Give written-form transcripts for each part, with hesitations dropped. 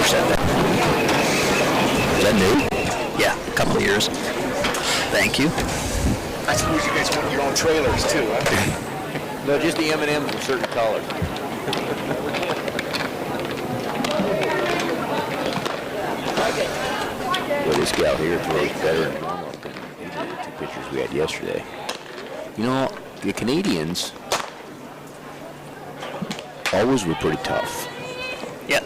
said that. Is that new? Yeah, a couple of years. Thank you. I suppose you guys want your own trailers too, huh? No, just the M&Ms in certain colors. Well, this gal here throws better than normal than either of the two pitchers we had yesterday. You know, the Canadians always were pretty tough. Yep.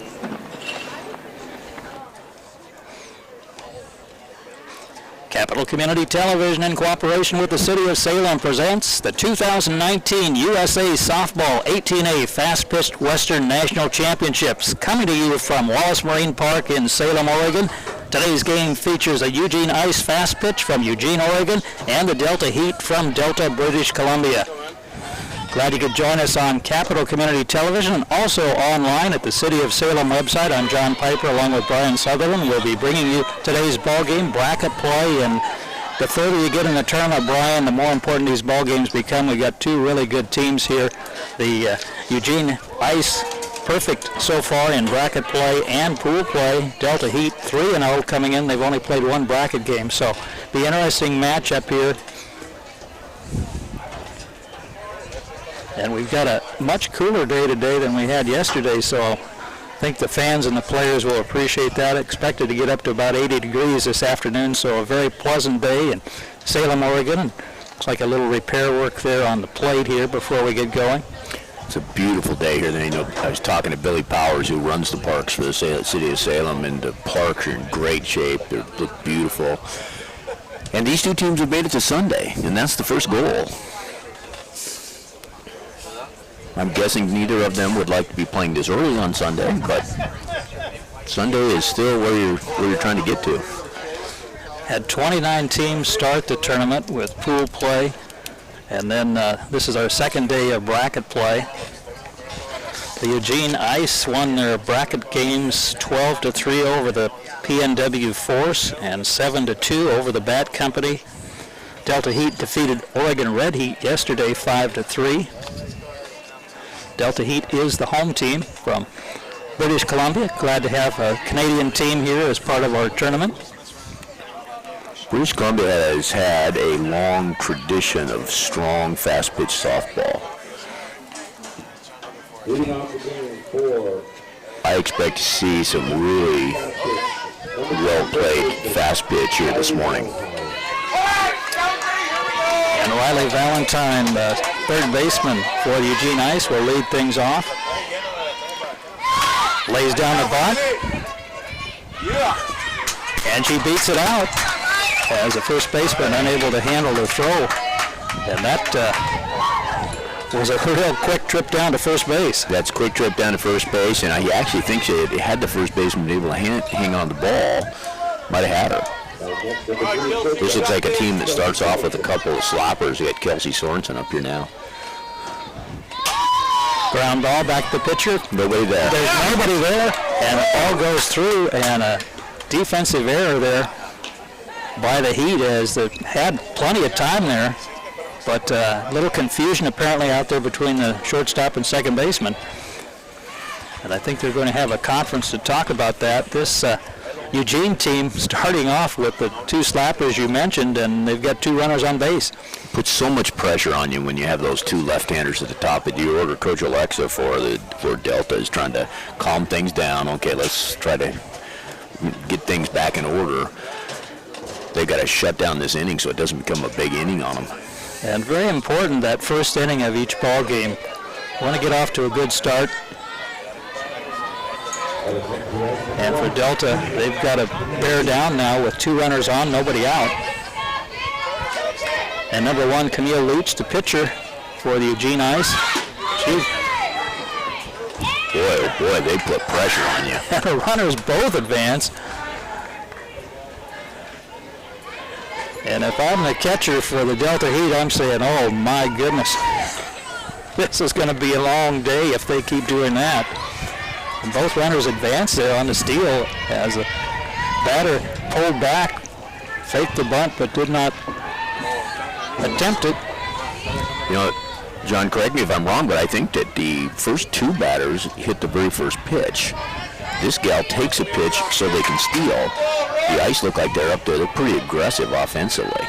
Capital Community Television, in cooperation with the City of Salem, presents the 2019 USA Softball 18A Fast-Pitched Western National Championships, coming to you from Wallace Marine Park in Salem, Oregon. Today's game features a Eugene Ice fast pitch from Eugene, Oregon, and the Delta Heat from Delta, British Columbia. Glad you could join us on Capital Community Television and also online at the City of Salem website. I'm John Piper along with Brian Sutherland. We'll be bringing you today's ball game, bracket play, and the further you get in the tournament, Brian, the more important these ball games become. We've got two really good teams here. The Eugene Ice, perfect so far in bracket play and pool play. Delta Heat 3-0 coming in. They've only played one bracket game, so be an interesting matchup here. And we've got a much cooler day today than we had yesterday, so I think the fans and the players will appreciate that. Expected to get up to about 80 degrees this afternoon, so a very pleasant day in Salem, Oregon. Looks like a little repair work there on the plate here before we get going. It's a beautiful day here. Then, I was talking to Billy Powers, who runs the parks for the City of Salem, and the parks are in great shape. They look beautiful. And these two teams have made it to Sunday, and that's the first goal. I'm guessing neither of them would like to be playing this early on Sunday, but Sunday is still where you're trying to get to. Had 29 teams start the tournament with pool play, and then this is our second day of bracket play. The Eugene Ice won their bracket games 12-3 over the PNW Force and 7-2 over the Bat Company. Delta Heat defeated Oregon Red Heat yesterday 5-3. Delta Heat is the home team from British Columbia. Glad to have a Canadian team here as part of our tournament. British Columbia has had a long tradition of strong, fast-pitch softball. I expect to see some really well-played fast pitch here this morning. And Riley Valentine, the third baseman for the Eugene Ice, will lead things off. Lays down the bunt. And she beats it out as the first baseman unable to handle the throw. And that was a real quick trip down to first base. That's a quick trip down to first base, and he actually thinks had the first baseman been able to hang on the ball, might have had her. This looks like a team that starts off with a couple of sloppers. We got Kelsey Sorensen up here now. Ground ball back to the pitcher. Nobody there. There's nobody there, and the ball goes through, and a defensive error there by the Heat as they had plenty of time there, but a little confusion apparently out there between the shortstop and second baseman. And I think they're going to have a conference to talk about that. This Eugene team starting off with the two slappers you mentioned, and they've got two runners on base. Puts so much pressure on you when you have those two left-handers at the top that you order Coach Alexa for Delta is trying to calm things down. Okay, let's try to get things back in order. They got to shut down this inning so it doesn't become a big inning on them. And very important, that first inning of each ball game. Want to get off to a good start. And for Delta, they've got to bear down now with two runners on, nobody out. And number one, Camille Leach, the pitcher for the Eugene Ice. Boy, they put pressure on you. And the runners both advance. And if I'm the catcher for the Delta Heat, I'm saying, oh my goodness, this is going to be a long day if they keep doing that. And both runners advance there on the steal as the batter pulled back, faked the bunt, but did not attempt it. You know, John, correct me if I'm wrong, but I think that the first two batters hit the very first pitch. this gal takes a pitch so they can steal. The Ice look like they're up there. They're pretty aggressive offensively.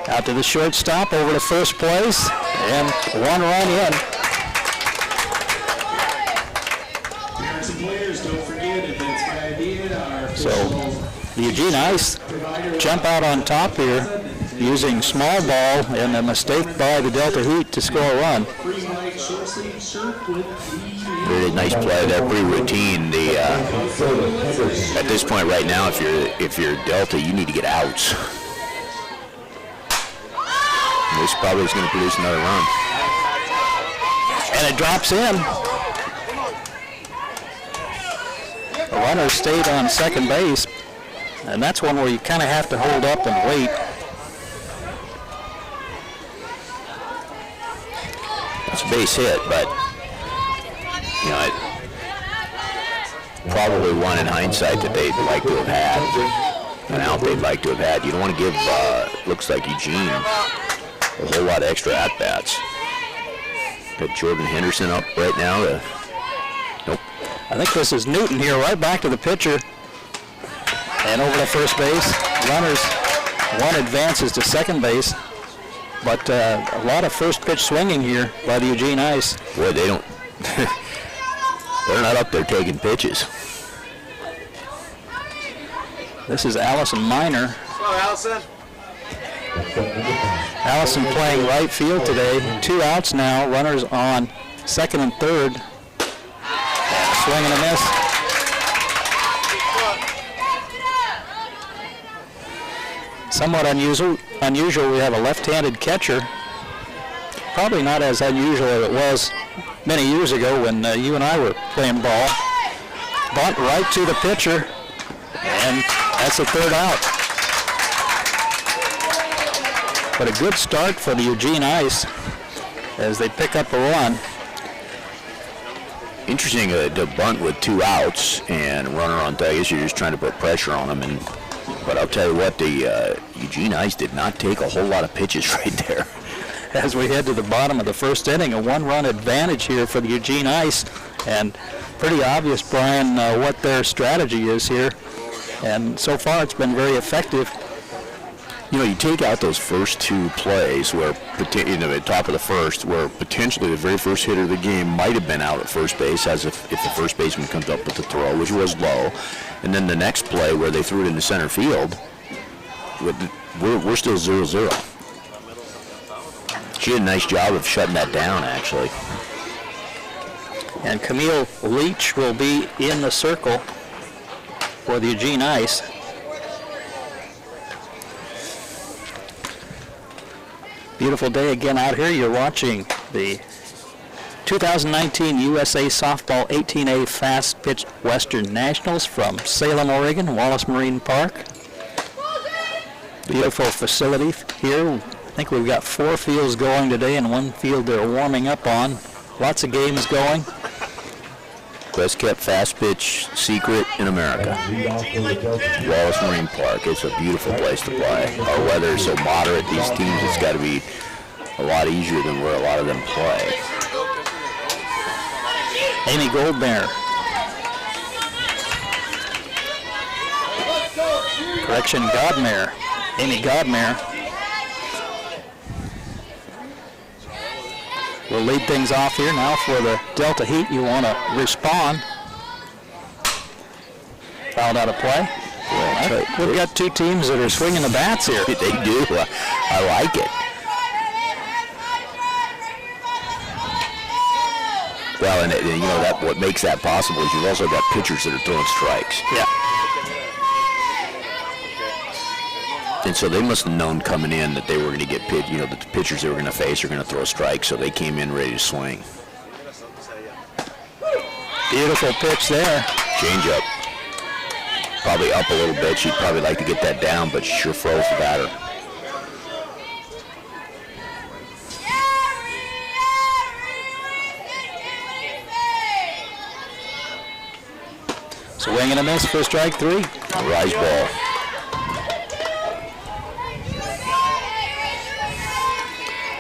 Out to the shortstop, over to first place, and 1 run in. Parents and players, don't forget Events by Idea, our So official Eugene Ice jump out on top here using small ball and a mistake by the Delta Heat to score a run. free white short sleeve shirt with the Really nice play there, pretty routine. At this point right now, if you're Delta, you need to get outs. This probably is going to produce another run. And it drops in. The runner stayed on second base, and that's one where you kind of have to hold up and wait. It's a base hit, but you know, probably one in hindsight that they'd like to have had, an out they'd like to have had. You don't want to give, looks like Eugene, a whole lot of extra at-bats. Got Jordan Henderson up right now. Nope. I think this is Newton here, right back to the pitcher. And over to first base. Runners, one advances to second base. But a lot of first pitch swinging here by the Eugene Ice. Boy, they don't, they're not up there taking pitches. This is Allison Minor. Hello, Allison. Allison playing right field today. 2 outs now. Runners on second and third. And a swing and a miss. Somewhat unusual. We have a left-handed catcher. Probably not as unusual as it was many years ago when you and I were playing ball. Bunt right to the pitcher, and that's the third out. But a good start for the Eugene Ice as they pick up a run. Interesting to bunt with 2 outs and runner on third. I guess you're just trying to put pressure on them. But I'll tell you what, the Eugene Ice did not take a whole lot of pitches right there. As we head to the bottom of the first inning, a 1-run advantage here for the Eugene Ice, and pretty obvious, Brian, what their strategy is here. And so far, it's been very effective. You know, you take out those first 2 plays where, you know, at the top of the first, where potentially the very first hitter of the game might have been out at first base, as if the first baseman comes up with the throw, which was low. And then the next play where they threw it into center field, we're still 0-0. She did a nice job of shutting that down, actually. And Camille Leach will be in the circle for the Eugene Ice. Beautiful day again out here. You're watching the 2019 USA Softball 18A Fast Pitch Western Nationals from Salem, Oregon, Wallace Marine Park. Beautiful facility here. I think we've got 4 fields going today and 1 field they're warming up on. Lots of games going. Best kept fast pitch secret in America. Wallace Marine Park. It's a beautiful place to play. Our weather is so moderate, these teams, it's got to be a lot easier than where a lot of them play. Amy Goldmare. Correction, Godmare. Amy Godmare will lead things off here now for the Delta Heat. You want to respond. Fouled out of play. Yeah, We've got 2 teams that are swinging the bats here. They do. I like it. Well, and you know that what makes that possible is you've also got pitchers that are throwing strikes. Yeah. And so they must have known coming in that they were going to get pitched, you know, that the pitchers they were going to face are going to throw strikes, so they came in ready to swing. Beautiful pitch there. Change up. Probably up a little bit. She'd probably like to get that down, but she sure froze the batter. Swing and a miss for strike 3. A rise ball.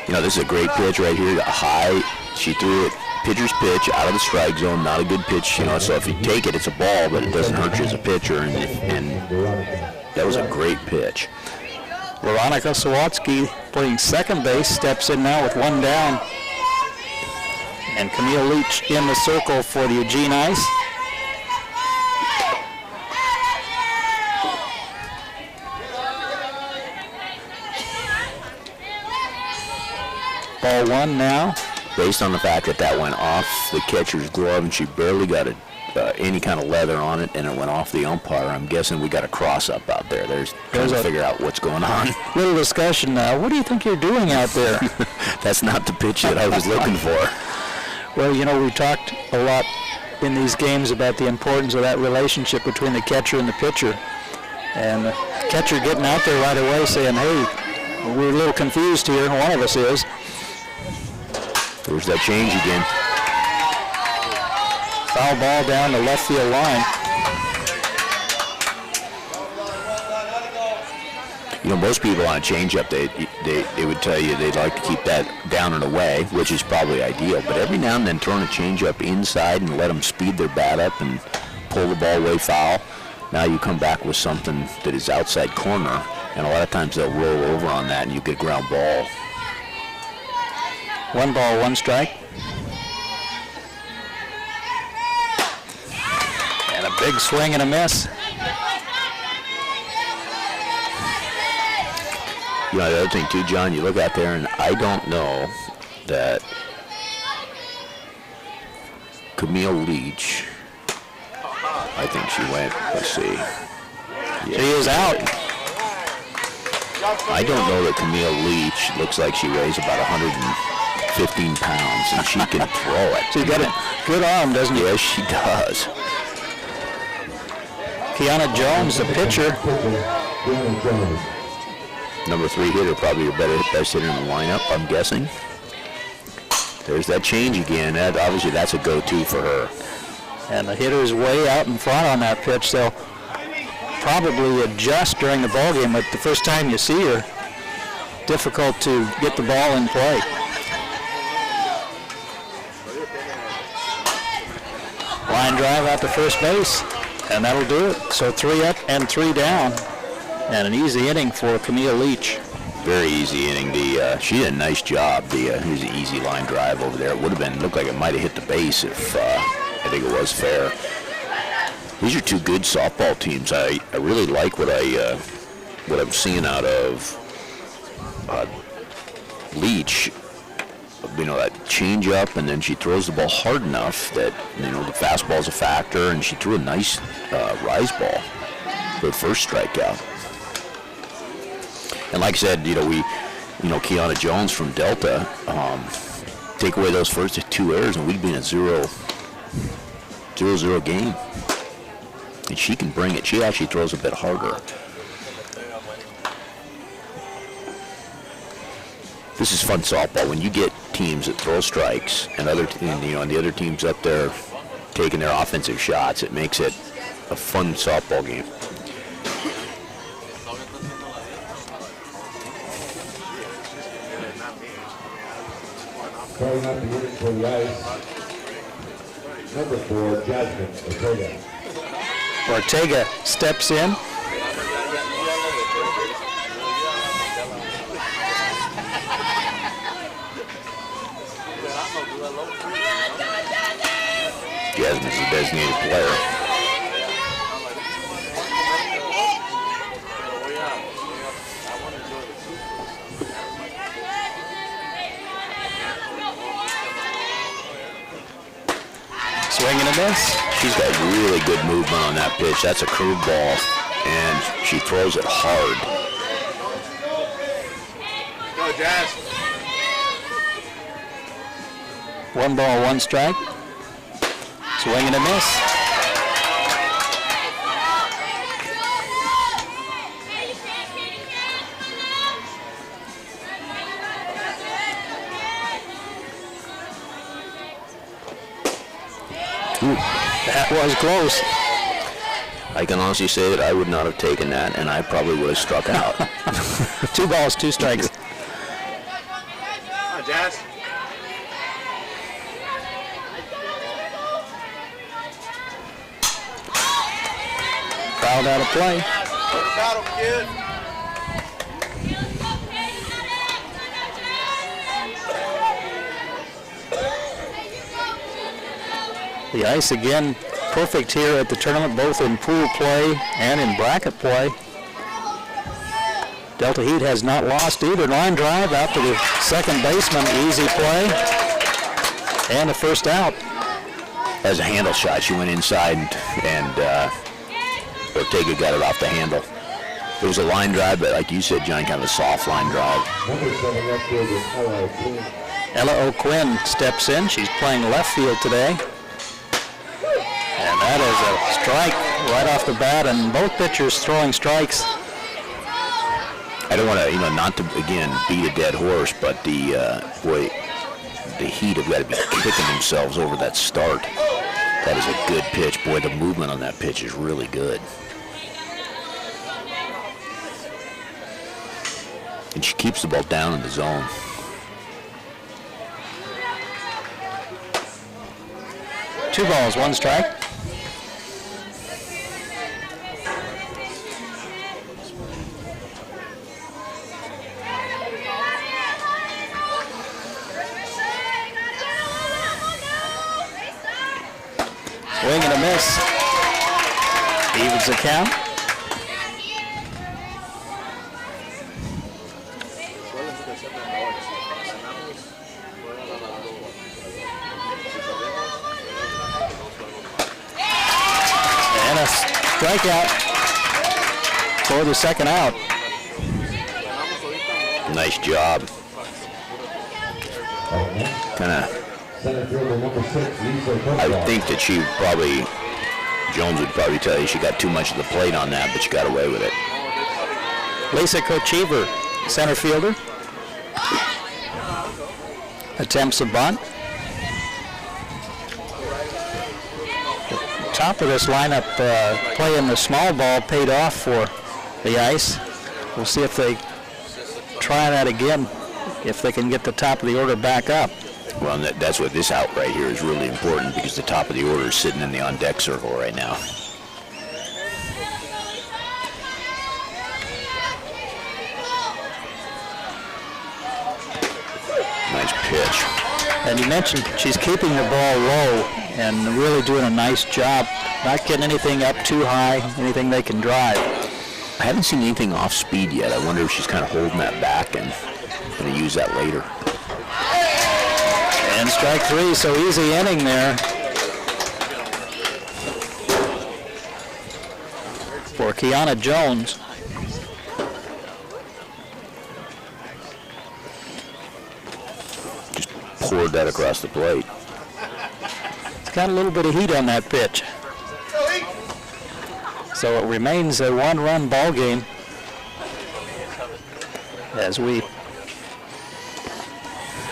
You know, this is a great pitch right here. High. She threw it, pitcher's pitch out of the strike zone, not a good pitch, you know, so if you take it, it's a ball, but it doesn't hurt you as a pitcher, and that was a great pitch. Veronica Sawatsky playing second base, steps in now with one down. And Camille Leach in the circle for the Eugene Ice. Ball one now. Based on the fact that that went off the catcher's glove and she barely got any kind of leather on it and it went off the umpire, I'm guessing we got a cross-up out there. There's trying to figure out what's going on. Little discussion now. What do you think you're doing out there? That's not the pitch that I was looking for. Well, you know, we talked a lot in these games about the importance of that relationship between the catcher and the pitcher. And the catcher getting out there right away saying, hey, we're a little confused here. One of us is. There's that change again. Foul ball down the left field line. You know, most people on a changeup, they would tell you they'd like to keep that down and away, which is probably ideal. But every now and then, turn a changeup inside and let them speed their bat up and pull the ball away foul. Now you come back with something that is outside corner, and a lot of times they'll roll over on that, and you get ground ball. 1 ball, 1 strike. And a big swing and a miss. You know, the other thing too, John, you look out there, and I don't know that Camille Leach, I think she went, let's see. She is out. I don't know that Camille Leach looks like she weighs about 115 pounds, and she can throw it. She's got a good arm, doesn't she? Yes, she does. Kiana Jones, the pitcher. Number 3 hitter, probably your best hitter in the lineup, I'm guessing. There's that change again. Obviously, that's a go-to for her. And the hitter's way out in front on that pitch. They'll probably adjust during the ballgame, but the first time you see her, difficult to get the ball in play. Line drive out to first base, and that'll do it. So 3 up and 3 down. And an easy inning for Camille Leach. Very easy inning. She did a nice job. Here's an easy line drive over there. It would have been, looked like it might have hit the base if I think it was fair. These are 2 good softball teams. I really like what I'm seeing out of Leach. You know, that change up, and then she throws the ball hard enough that, you know, the fastball's a factor, and she threw a nice rise ball for the first strikeout. And like I said, Kiana Jones from Delta, take away those first 2 errors, and we'd be in a 0-0 game. And she can bring it. She actually throws a bit harder. This is fun softball when you get teams that throw strikes and the other teams up there taking their offensive shots. It makes it a fun softball game. Calling up the unit for the Ice, number 4, Jasmine Ortega. Ortega steps in. Jasmine's the designated player. Swing and a miss. She's got really good movement on that pitch. That's a curveball, and she throws it hard. Go, Jazz. 1 ball, 1 strike. Swing and a miss. That was close. I can honestly say that I would not have taken that, and I probably would have struck out. 2 balls, 2 strikes. Come on, Jazz. Fouled out of play. The Ice again perfect here at the tournament, both in pool play and in bracket play. Delta Heat has not lost either. Line drive out to the second baseman, easy play, and a first out. As a handle shot, she went inside and Ortega got it off the handle. It was a line drive, but like you said, John, kind of a soft line drive. Number 7 left fielder, Ella O'Quinn. Ella O'Quinn steps in. She's playing left field today. And that is a strike right off the bat, and both pitchers throwing strikes. I don't want to, not to, again, beat a dead horse, but the Heat have got to be kicking themselves over that start. That is a good pitch. Boy, the movement on that pitch is really good. And she keeps the ball down in the zone. Two balls, one strike. Swing and a miss. Evens the count. And a strikeout for the second out. Nice job. Kind of. Center fielder, number 6, Lisa I would think that Jones would probably tell you she got too much of the plate on that, but she got away with it. Lisa Kochever, center fielder. Attempts a bunt. Top of this lineup, playing the small ball paid off for the Ice. We'll see if they try that again, if they can get the top of the order back up. Well, that's what this out right here is really important, because the top of the order is sitting in the on-deck circle right now. Nice pitch. And you mentioned she's keeping the ball low and really doing a nice job, not getting anything up too high, anything they can drive. I haven't seen anything off speed yet. I wonder if she's kind of holding that back and going to use that later. And strike three, so easy inning there for Kiana Jones. Just poured that across the plate. It's got a little bit of heat on that pitch. So it remains a one-run ball game as we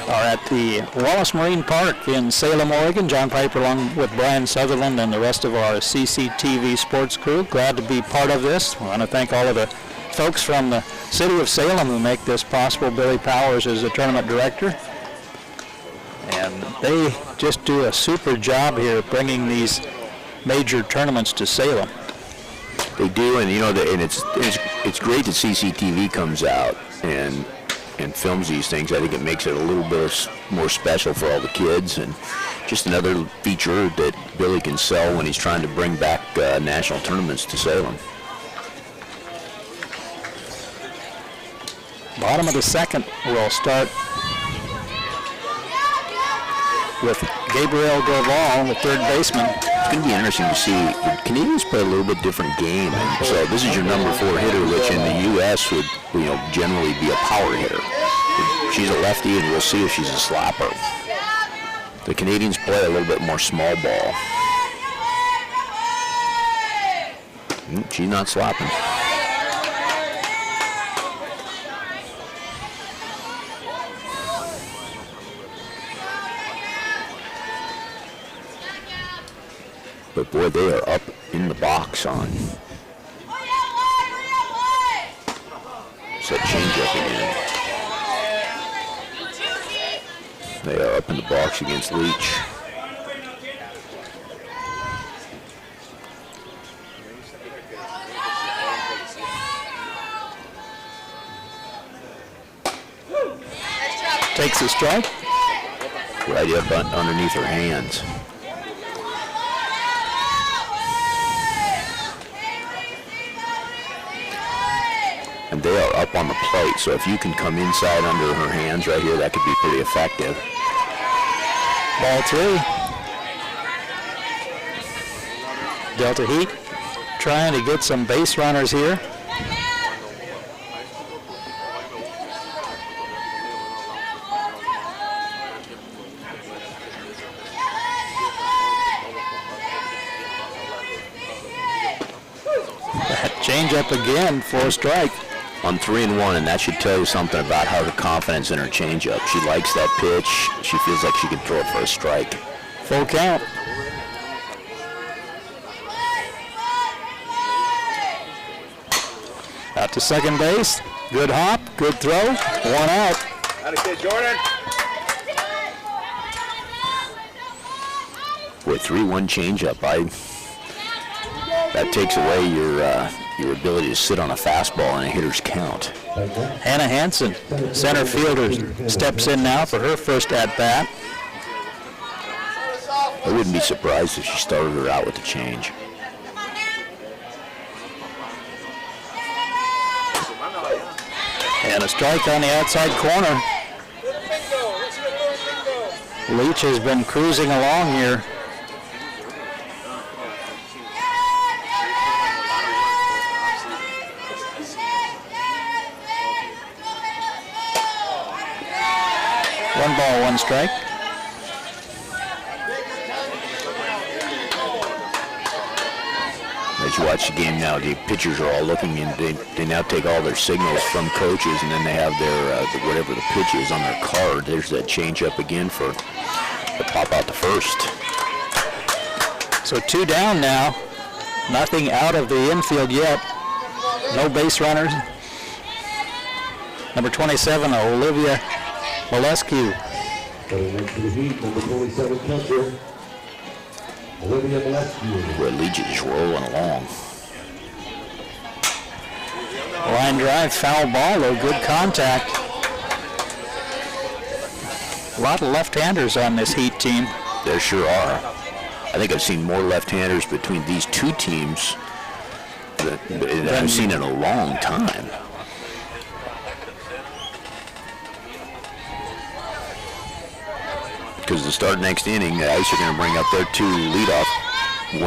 are at the Wallace Marine Park in Salem, Oregon. John Piper along with Brian Sutherland and the rest of our CCTV sports crew. Glad to be part of this. I want to thank all of the folks from the city of Salem who make this possible. Billy Powers is the tournament director. And they just do a super job here bringing these major tournaments to Salem. They do, and and it's great that CCTV comes out and films these things. I think it makes it a little bit more special for all the kids, and just another feature that Billy can sell when he's trying to bring back national tournaments to Salem. Bottom of the second, we'll start with Gabriel Dorval, the third baseman. It's going to be interesting to see. The Canadians play a little bit different game, and so this is your number 4 hitter, which in the U.S. would generally be a power hitter. She's a lefty, and we'll see if she's a slapper. The Canadians play a little bit more small ball. She's not slapping. But boy, they are up in the box on. It's that changeup again. They are up in the box against Leach. Takes a strike. Right up underneath her hands. And they are up on the plate, so if you can come inside under her hands right here, that could be pretty effective. Ball 3. Delta Heat trying to get some base runners here. Change up again for a strike. On 3-1, and that should tell you something about her confidence in her changeup. She likes that pitch. She feels like she can throw it for a strike. Full count. Out to second base. Good hop, good throw, 1 out. Howdy, kid, Jordan. With 3-1 changeup, that takes away your ability to sit on a fastball in a hitter's count. Hannah Hansen, center fielder, steps in now for her first at-bat. I wouldn't be surprised if she started her out with a change. And a strike on the outside corner. Leach has been cruising along here. One ball, one strike. As you watch the game now, the pitchers are all looking, and they now take all their signals from coaches, and then they have their whatever the pitch is on their card. There's that change up again for the pop out to first. So 2 down now. Nothing out of the infield yet. No base runners. Number 27, Olivia Molescu. Coming into the Heat, number 27 catcher, Olivia Molescu. Where Leach is rolling along. Line drive, foul ball, though good contact. A lot of left-handers on this Heat team. There sure are. I think I've seen more left-handers between these two teams than I've seen in a long time. Because to start next inning, the Ice are going to bring up their 2 leadoff,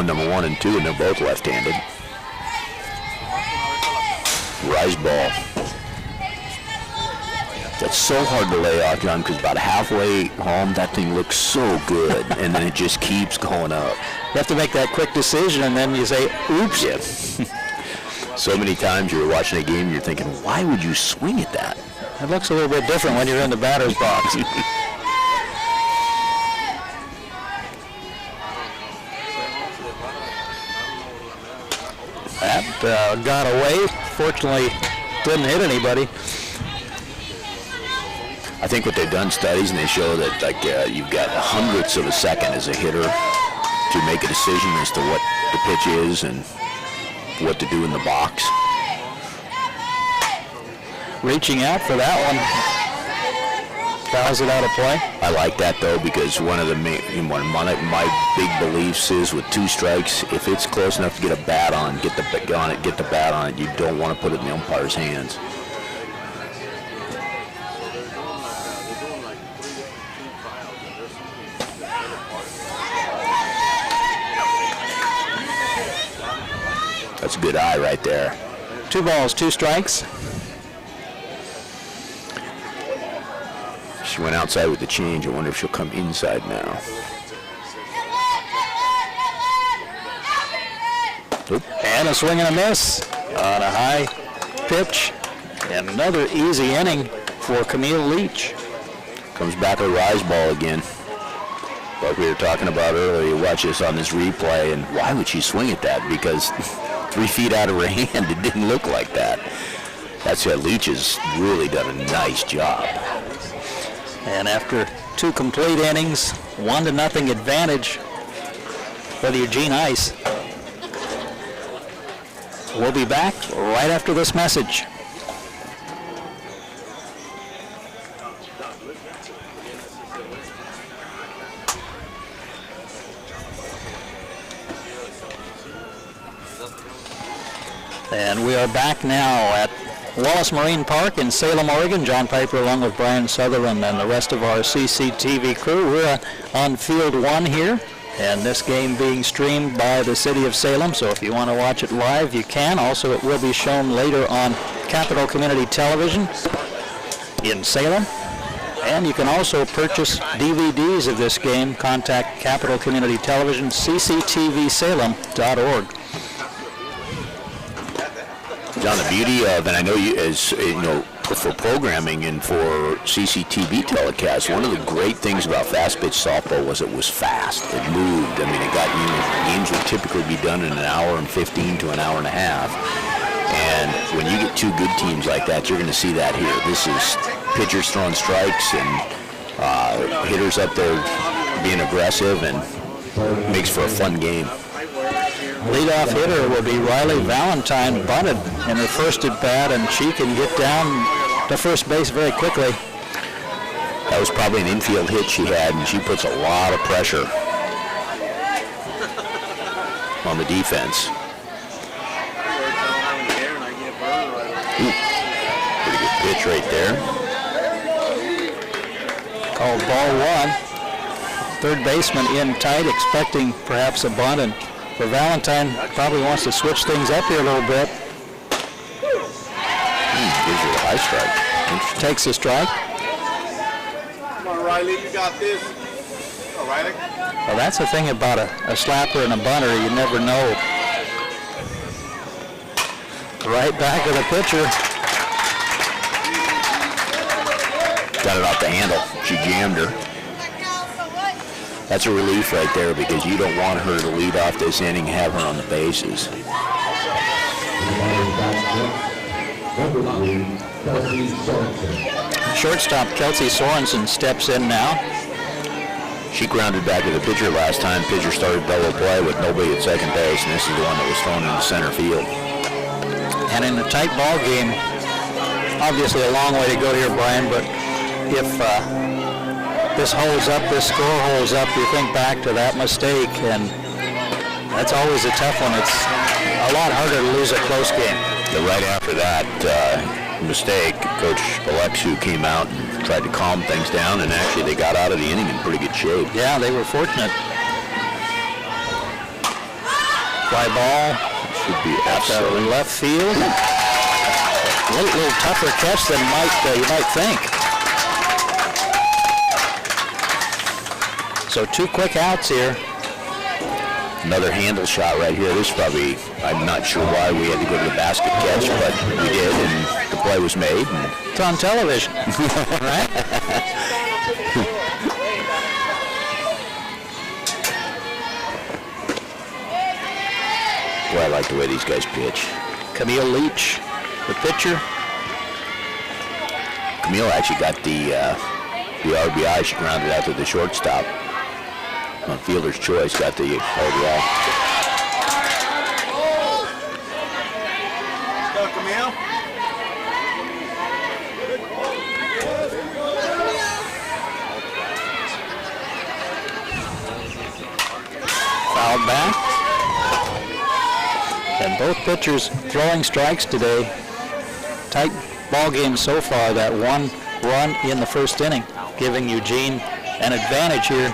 number 1 and 2, and they're both left-handed. Rise ball. That's so hard to lay off, John, because about halfway home, that thing looks so good, and then it just keeps going up. You have to make that quick decision, and then you say, oops. Yeah. So many times you're watching a game, and you're thinking, why would you swing at that? It looks a little bit different when you're in the batter's box. That got away. Fortunately, didn't hit anybody. I think what they've done studies, and they show that you've got hundredths of a second as a hitter to make a decision as to what the pitch is and what to do in the box. Reaching out for that one. Fouls it out of play. I like that though, because one of my big beliefs is with 2 strikes, if it's close enough to get a bat on, get the bat on it. You don't want to put it in the umpire's hands. That's a good eye right there. 2 balls, 2 strikes. She went outside with the change. I wonder if she'll come inside now. Oop. And a swing and a miss on a high pitch. And another easy inning for Camille Leach. Comes back a rise ball again. Like we were talking about earlier, you watch this on this replay, and why would she swing at that? Because 3 feet out of her hand, it didn't look like that. That's what Leach has really done a nice job. And after 2 complete innings, 1-0 advantage for the Eugene Ice. We'll be back right after this message. And we are back now at Wallace Marine Park in Salem, Oregon. John Piper along with Brian Sutherland and the rest of our CCTV crew. We're on field 1 here, and this game being streamed by the City of Salem, so if you want to watch it live, you can. Also, it will be shown later on Capital Community Television in Salem. And you can also purchase DVDs of this game. Contact Capital Community Television, cctvsalem.org. John, the beauty of, and I know you, as you know, for programming and for CCTV telecasts, one of the great things about fast pitch softball was it was fast. It moved. I mean, it got, games would typically be done in an hour and 15 to an hour and a half. And when you get two good teams like that, you're going to see that here. This is pitchers throwing strikes and hitters up there being aggressive, and makes for a fun game. Leadoff hitter will be Riley Valentine, bunted in her first at bat, and she can get down to first base very quickly. That was probably an infield hit she had, and she puts a lot of pressure on the defense. Ooh, pretty good pitch right there. Called ball 1. Third baseman in tight, expecting perhaps a bunt, and for Valentine, probably wants to switch things up here a little bit. Gives you a high strike. Takes a strike. Come on, Riley, you got this. All right. Well, that's the thing about a slapper and a bunter. You never know. Right back of the pitcher. Got it off the handle. She jammed her. That's a relief right there, because you don't want her to lead off this inning, have her on the bases. Shortstop Kelsey Sorensen steps in now. She grounded back to the pitcher last time. Pitcher started double play with nobody at second base, and this is the one that was thrown into center field. And in a tight ball game, obviously a long way to go here, Brian, but if this holds up, this score holds up, you think back to that mistake, and that's always a tough one. It's a lot harder to lose a close game. But right after that mistake, Coach Alexu came out and tried to calm things down, and actually they got out of the inning in pretty good shape. Yeah, they were fortunate. Fly ball. Should be absolutely Left field. A little tougher catch than you might think. So 2 quick outs here. Another handle shot right here. This probably, I'm not sure why we had to go to the basket catch, but we did, and the play was made. It's on television, right? Boy, I like the way these guys pitch. Camille Leach, the pitcher. Camille actually got the RBI. She grounded out to the shortstop. On fielder's choice, got the RBI. Go, Camille. Fouled back. And both pitchers throwing strikes today. Tight ball game so far. That 1 run in the first inning, giving Eugene an advantage here.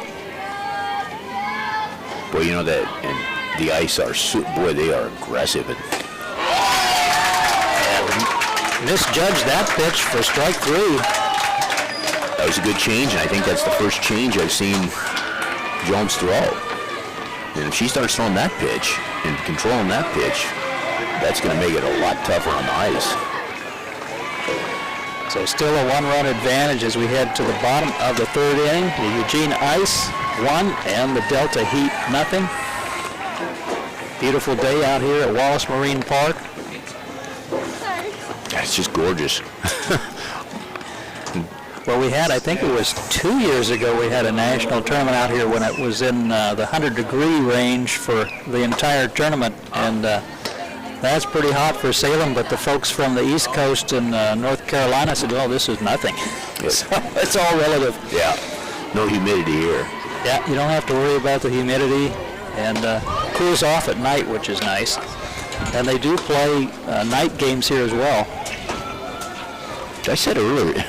Boy, you know that, and the Ice are, boy, they are aggressive. And misjudged that pitch for strike 3. That was a good change, and I think that's the first change I've seen Jones throw. And if she starts throwing that pitch and controlling that pitch, that's going to make it a lot tougher on the ice. So still a 1-run advantage as we head to the bottom of the 3rd inning. The Eugene Ice 1 and the Delta Heat 0. Beautiful day out here at Wallace Marine Park. It's just gorgeous. Well, we had, I think it was 2 years ago, we had a national tournament out here when it was in the 100-degree range for the entire tournament, and that's pretty hot for Salem, but the folks from the East Coast and North Carolina said, well, this is nothing. So it's all relative. Yeah, no humidity here. Yeah, you don't have to worry about the humidity, and cools off at night, which is nice. And they do play night games here as well. I said earlier,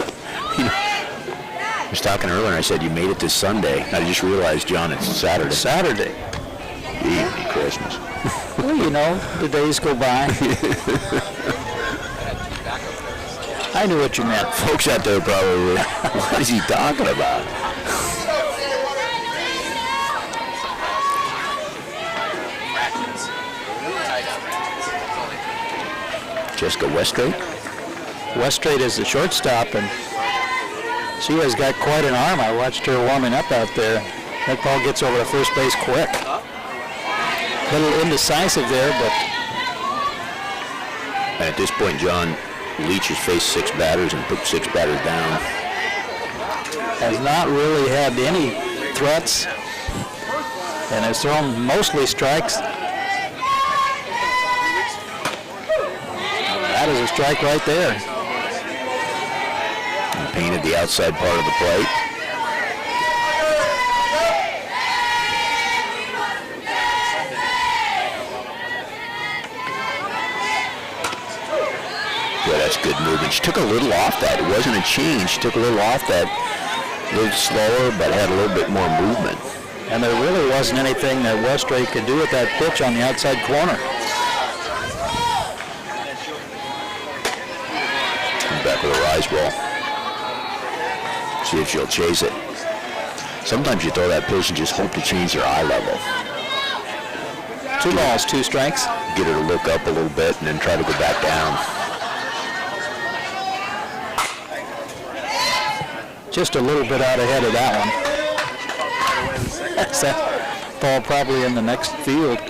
I was talking earlier, and I said you made it this Sunday. I just realized, John, it's Saturday. Saturday. Evening Christmas. Well, you know, the days go by. I knew what you meant. Folks out there probably, what is he talking about? Jessica Westray? Westray is the shortstop, and she has got quite an arm. I watched her warming up out there. That ball gets over to first base quick. A little indecisive there, but... And at this point, John, Leach has faced 6 batters and put 6 batters down. Has not really had any threats, and has thrown mostly strikes. That is a strike right there. Painted the outside part of the plate. Boy, that's good movement. She took a little off that. It wasn't a change. She took a little off that. A little slower, but had a little bit more movement. And there really wasn't anything that Westray could do with that pitch on the outside corner. Back with a rise ball. See if she'll chase it. Sometimes you throw that pitch and just hope to change their eye level. 2 balls, 2 strikes. Get her to look up a little bit and then try to go back down. Just a little bit out ahead of that one. That's that ball probably in the next field.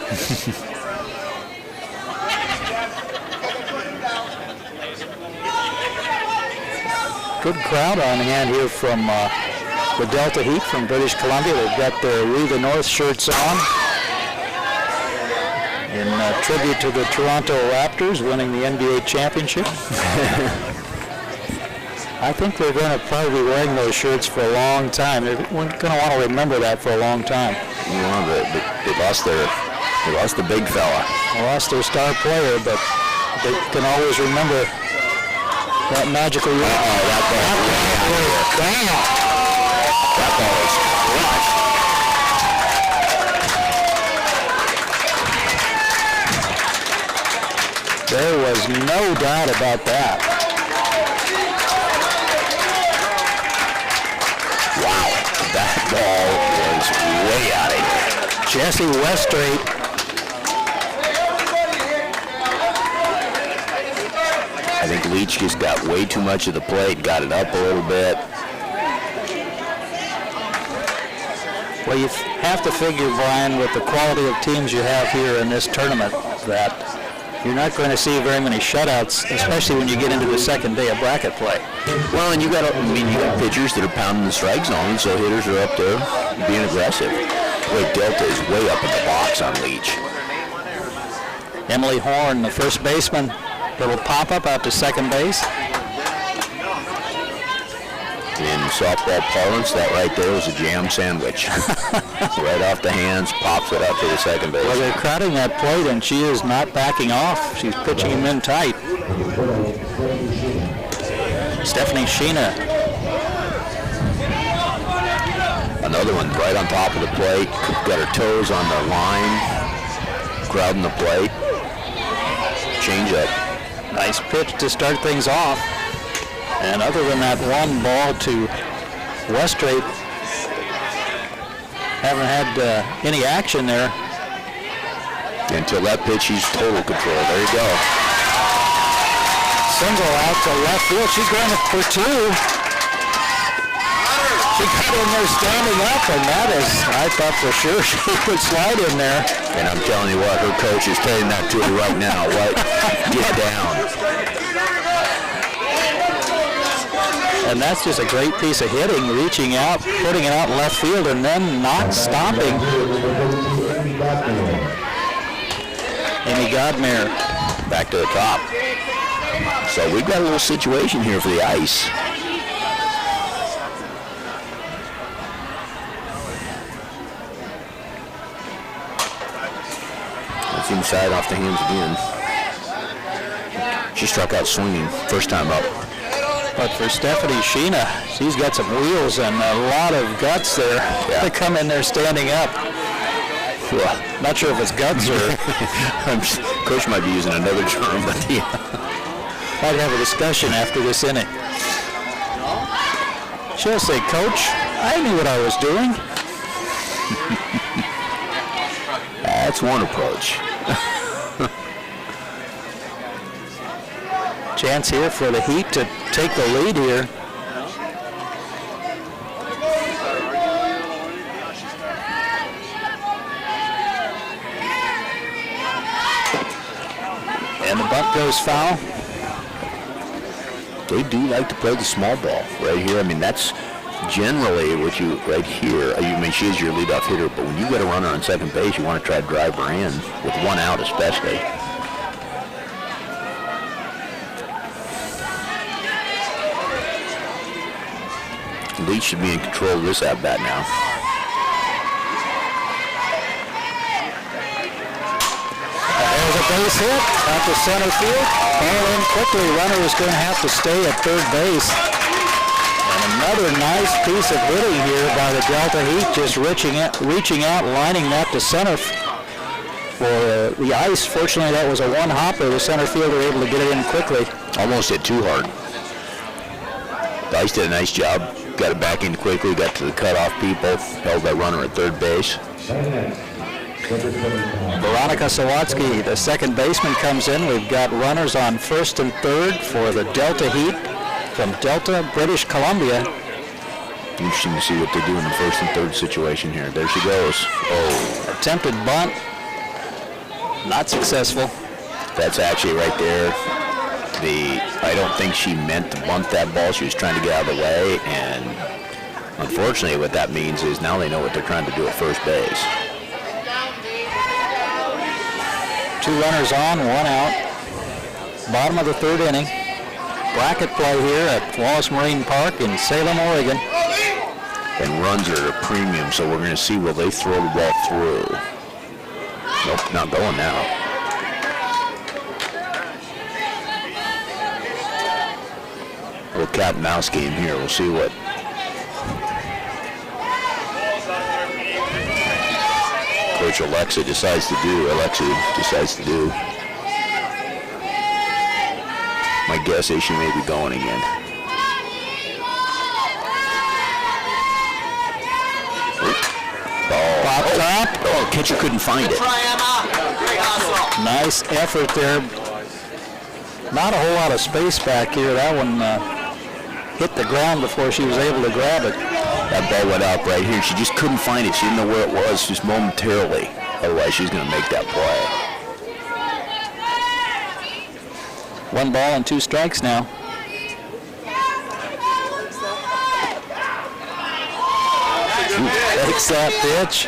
Good crowd on hand here from the Delta Heat from British Columbia. They've got their We the North shirts on in tribute to the Toronto Raptors winning the NBA championship. I think they're going to probably be wearing those shirts for a long time. They're going to want to remember that for a long time. Well, they lost the big fella. They lost their star player, but they can always remember that magical year. That ball is crushed. There was no doubt about that. Wow, that ball was way out of here. Jesse Westray. I think Leach just got way too much of the plate, got it up a little bit. Well, you have to figure, Brian, with the quality of teams you have here in this tournament, that you're not going to see very many shutouts, especially when you get into the second day of bracket play. Well, and you got pitchers that are pounding the strike zone, so hitters are up there being aggressive. Wait, Delta is way up in the box on Leach. Emily Horn, the first baseman, little pop-up out to second base. In softball parlance, that right there was a jam sandwich. Right off the hands, pops it up to the second base. Well, they're crowding that plate, and she is not backing off. She's pitching him in tight. Stephanie Sheena. Another one right on top of the plate. Got her toes on the line. Crowding the plate. Change up. Nice pitch to start things off. And other than that one ball to Westray, haven't had any action there. Until that pitch, he's total control. There you go. Single out to left field. She's going for 2. She got in there standing up, and that is, I thought for sure she would slide in there. And I'm telling you what, her coach is telling that to her right now. What? Get down. And that's just a great piece of hitting, reaching out, putting it out in left field, and then not stopping. Amy Godmere Back to the top. So we've got a little situation here for the Ice. It's inside off the hands again. She struck out swinging first time up. But for Stephanie Sheena, she's got some wheels and a lot of guts there. Yeah. To come in there standing up. Well, not sure if it's guts or... Coach might be using another term, but yeah. Might have a discussion after this inning. She'll say, Coach, I knew what I was doing. That's one approach. Chance here for the Heat to take the lead here. And the bunt goes foul. They do like to play the small ball right here. I mean, that's generally what you, right here, I mean, she is your leadoff hitter, but when you get a runner on second base, you want to try to drive her in, with one out especially. Leach should be in control of this at-bat now. There's a base hit out to center field. Ball in quickly. Runner is going to have to stay at third base. And another nice piece of hitting here by the Delta Heat, just reaching out, lining that to center for the Ice. Fortunately, that was a one-hopper. The center fielder able to get it in quickly. Almost hit too hard. The Ice did a nice job. Got it back in quickly, got to the cutoff people, held that runner at third base. Veronica Sawatsky, the second baseman, comes in. We've got runners on first and third for the Delta Heat from Delta, British Columbia. Interesting to see what they do in the first and third situation here. There she goes. Oh. Attempted bunt. Not successful. That's actually right there. I don't think she meant to bunt that ball. She was trying to get out of the way, and unfortunately what that means is now they know what they're trying to do at first base. 2 runners on, 1 out. Bottom of the third inning. Bracket play here at Wallace Marine Park in Salem, Oregon. And runs are at a premium, so we're going to see will they throw the ball through. Nope, not going now. A little cat and mouse game here. We'll see what Coach Alexa decides to do. My guess is she may be going again. Popped up. Oh, catcher couldn't find it. Nice effort there. Not a whole lot of space back here. That one hit the ground before she was able to grab it. That ball went up right here. She just couldn't find it. She didn't know where it was just momentarily. Otherwise, she's going to make that play. 1 ball and 2 strikes now. Takes that pitch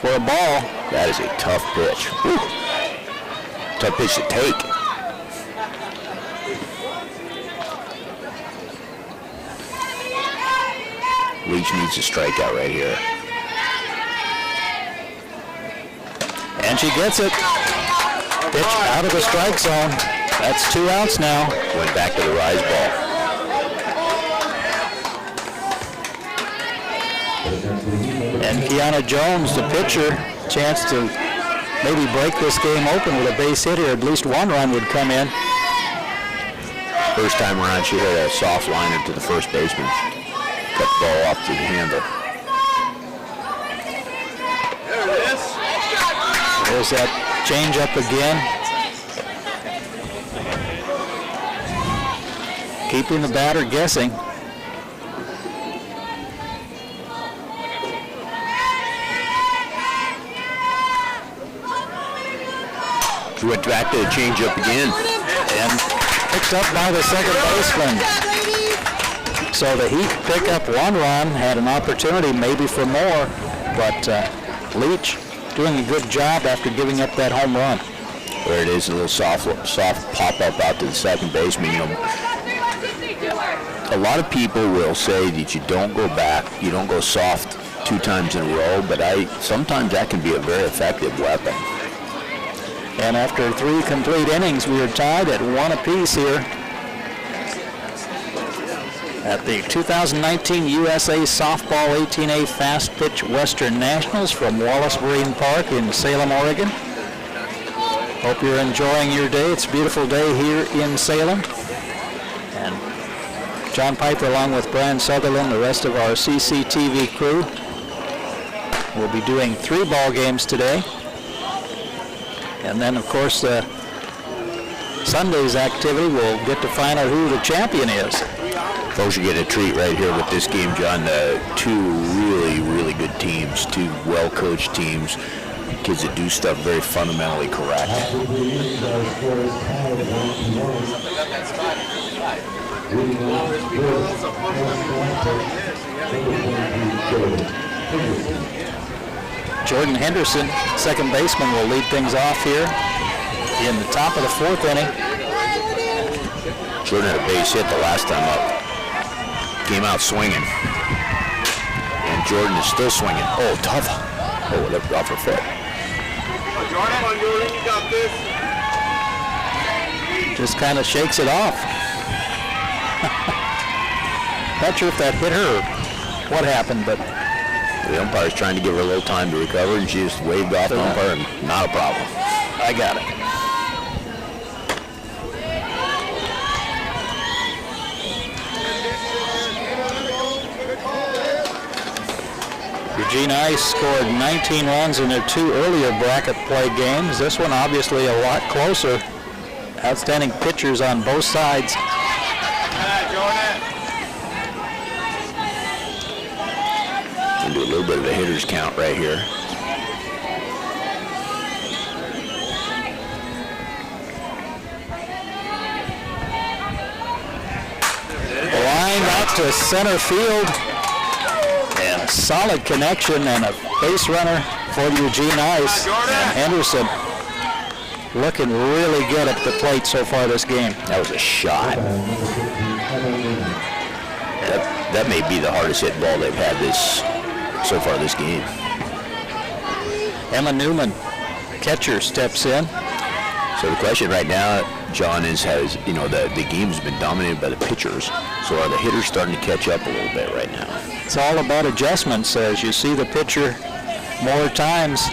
for a ball. That is a tough pitch. Whew. Tough pitch to take. Leach needs a strikeout right here. And she gets it. Pitch out of the strike zone. That's 2 outs now. Went back to the rise ball. And Kiana Jones, the pitcher, chance to maybe break this game open with a base hit here. At least 1 run would come in. First time around, she hit a soft liner to the first baseman. Cut the ball off to the handle. There's that change up again. Keeping the batter guessing. She went back to the changeup again. And picked up by the second baseman. So the Heat pick up 1 run, had an opportunity maybe for more, but Leach doing a good job after giving up that home run. There it is, a little soft pop-up out to the second baseman. You know, a lot of people will say that you don't go back, you don't go soft 2 times in a row, but sometimes that can be a very effective weapon. And after 3 complete innings, we are tied at 1 apiece here at the 2019 USA Softball 18A Fast Pitch Western Nationals from Wallace Marine Park in Salem, Oregon. Hope you're enjoying your day. It's a beautiful day here in Salem. And John Piper, along with Brian Sutherland, the rest of our CCTV crew, will be doing 3 ball games today. And then, of course, Sunday's activity, we'll get to find out who the champion is. Folks, you get a treat right here with this game, John. 2 really, really good teams, 2 well-coached teams, kids that do stuff very fundamentally correct. Jordan Henderson, second baseman, will lead things off here in the top of the 4th inning. Jordan had a base hit the last time up. Came out swinging. And Jordan is still swinging. Oh, tough. Oh, that off her foot. Jordan, you got this. Just kind of shakes it off. Not sure if that hit her or what happened, but the umpire's trying to give her a little time to recover, and she just waved off the umpire, and not a problem. I got it. Eugene Ice scored 19 runs in their 2 earlier bracket play games. This one obviously a lot closer. Outstanding pitchers on both sides. We'll do a little bit of a hitter's count right here. Lined out to center field. And a solid connection and a base runner for Eugene Ice. And Henderson looking really good at the plate so far this game. That was a shot. That may be the hardest hit ball they've had so far this game. Emma Newman, catcher, steps in. So the question right now, John, is the game's been dominated by the pitchers. So are the hitters starting to catch up a little bit right now? It's all about adjustments as you see the pitcher more times.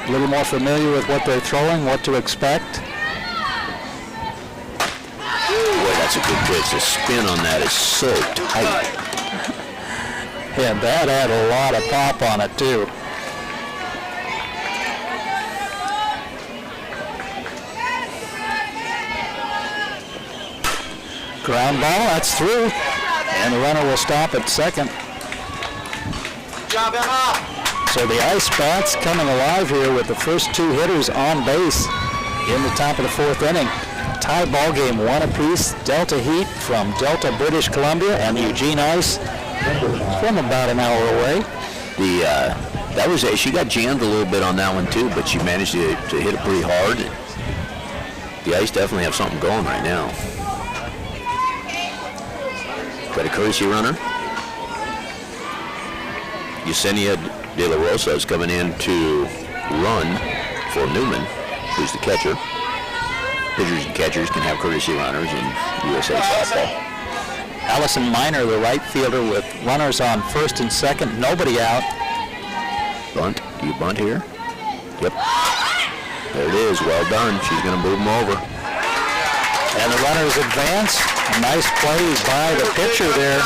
A little more familiar with what they're throwing, what to expect. Boy, that's a good pitch. The spin on that is so tight. And that had a lot of pop on it too. Ground ball, that's through. And the runner will stop at second. Good job, Emma. So the Ice Bats coming alive here with the first 2 hitters on base in the top of the 4th inning. Tie ball game, 1 apiece. Delta Heat from Delta, British Columbia, and Eugene Ice from about an hour away. She got jammed a little bit on that one too, but she managed to hit it pretty hard. The Ice definitely have something going right now. Got a courtesy runner. Yesenia De La Rosa is coming in to run for Newman, who's the catcher. Pitchers and catchers can have courtesy runners in USA Softball. Allison Miner, the right fielder, with runners on first and second, nobody out. Bunt. Do you bunt here? Yep. There it is. Well done. She's going to move them over. And the runners advance. A nice play by the pitcher there.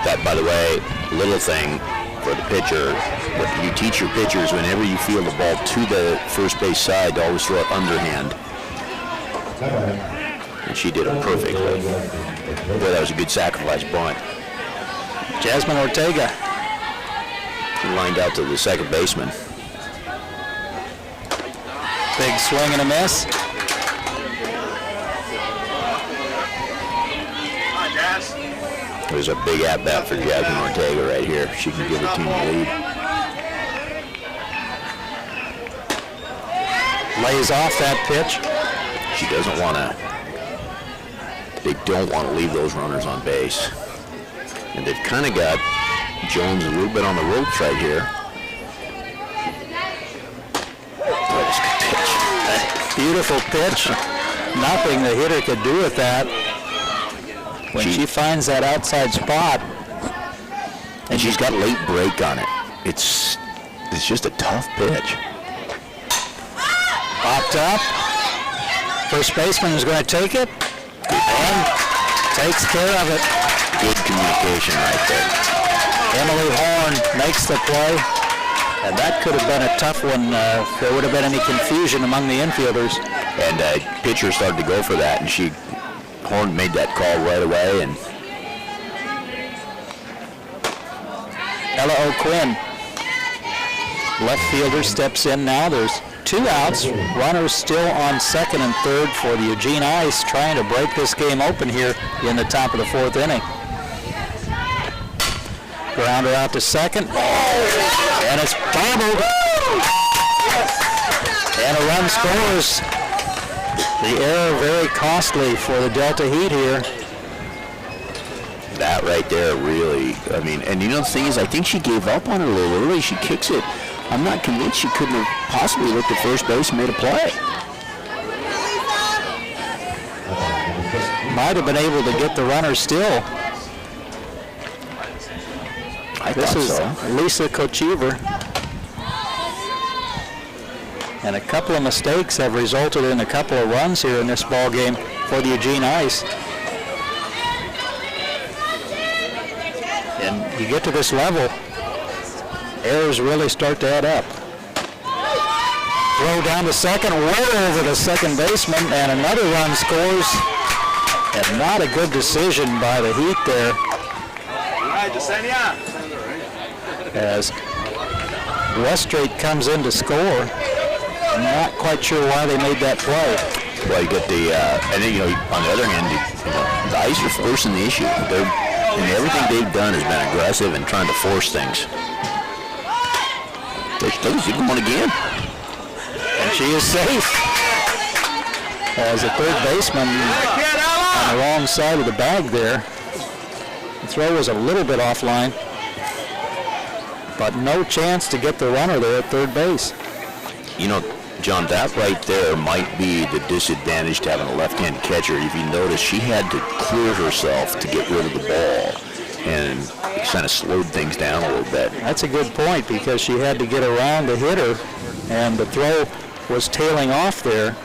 That, by the way, little thing for the pitcher. What you teach your pitchers, whenever you feel the ball to the first base side, to always throw it underhand. And she did it perfectly. Boy, that was a good sacrifice bunt. Jasmine Ortega. She lined out to the second baseman. Big swing and a miss. There's a big at-bat for Jasmine Ortega right here. She can give her team the lead. Lays off that pitch. She doesn't want to, they don't want to leave those runners on base. And they've kind of got Jones a little bit on the ropes right here. Beautiful pitch. Nothing the hitter could do with that. When she finds that outside spot. And she's got late break on it. It's just a tough pitch. Popped up. First baseman is going to take it. And takes care of it. Good communication right there. Emily Horn makes the play. And that could have been a tough one if there would have been any confusion among the infielders. And pitcher started to go for that, and Horn made that call right away. And Ella O'Quinn, left fielder, steps in now. There's 2 outs. Runners still on second and third for the Eugene Ice, trying to break this game open here in the top of the 4th inning. Grounder out to second. And it's bobbled. And a run scores. The error very costly for the Delta Heat here. that right there really, I mean, and you know the thing is, I think she gave up on it a little early. She kicks it. I'm not convinced she couldn't have possibly looked at first base and made a play. Might have been able to get the runner still. This is so. Lisa Kochever. And a couple of mistakes have resulted in a couple of runs here in this ball game for the Eugene Ice. And you get to this level, errors really start to add up. Throw down to second, way over the second baseman, and another run scores. And not a good decision by the Heat there. As Weststreet comes in to score. I'm not quite sure why they made that play. Well, you get the, and then, you know, on the other hand, the Ice are forcing the issue. And everything they've done has been aggressive and trying to force things. There's even one again. And she is safe. As a third baseman on the wrong side of the bag there. The throw was a little bit offline, but no chance to get the runner there at third base. You know, John, that right there might be the disadvantage to having a left-handed catcher. If you notice, she had to clear herself to get rid of the ball, and it kind of slowed things down a little bit. That's a good point, because she had to get around the hitter, and the throw was tailing off there.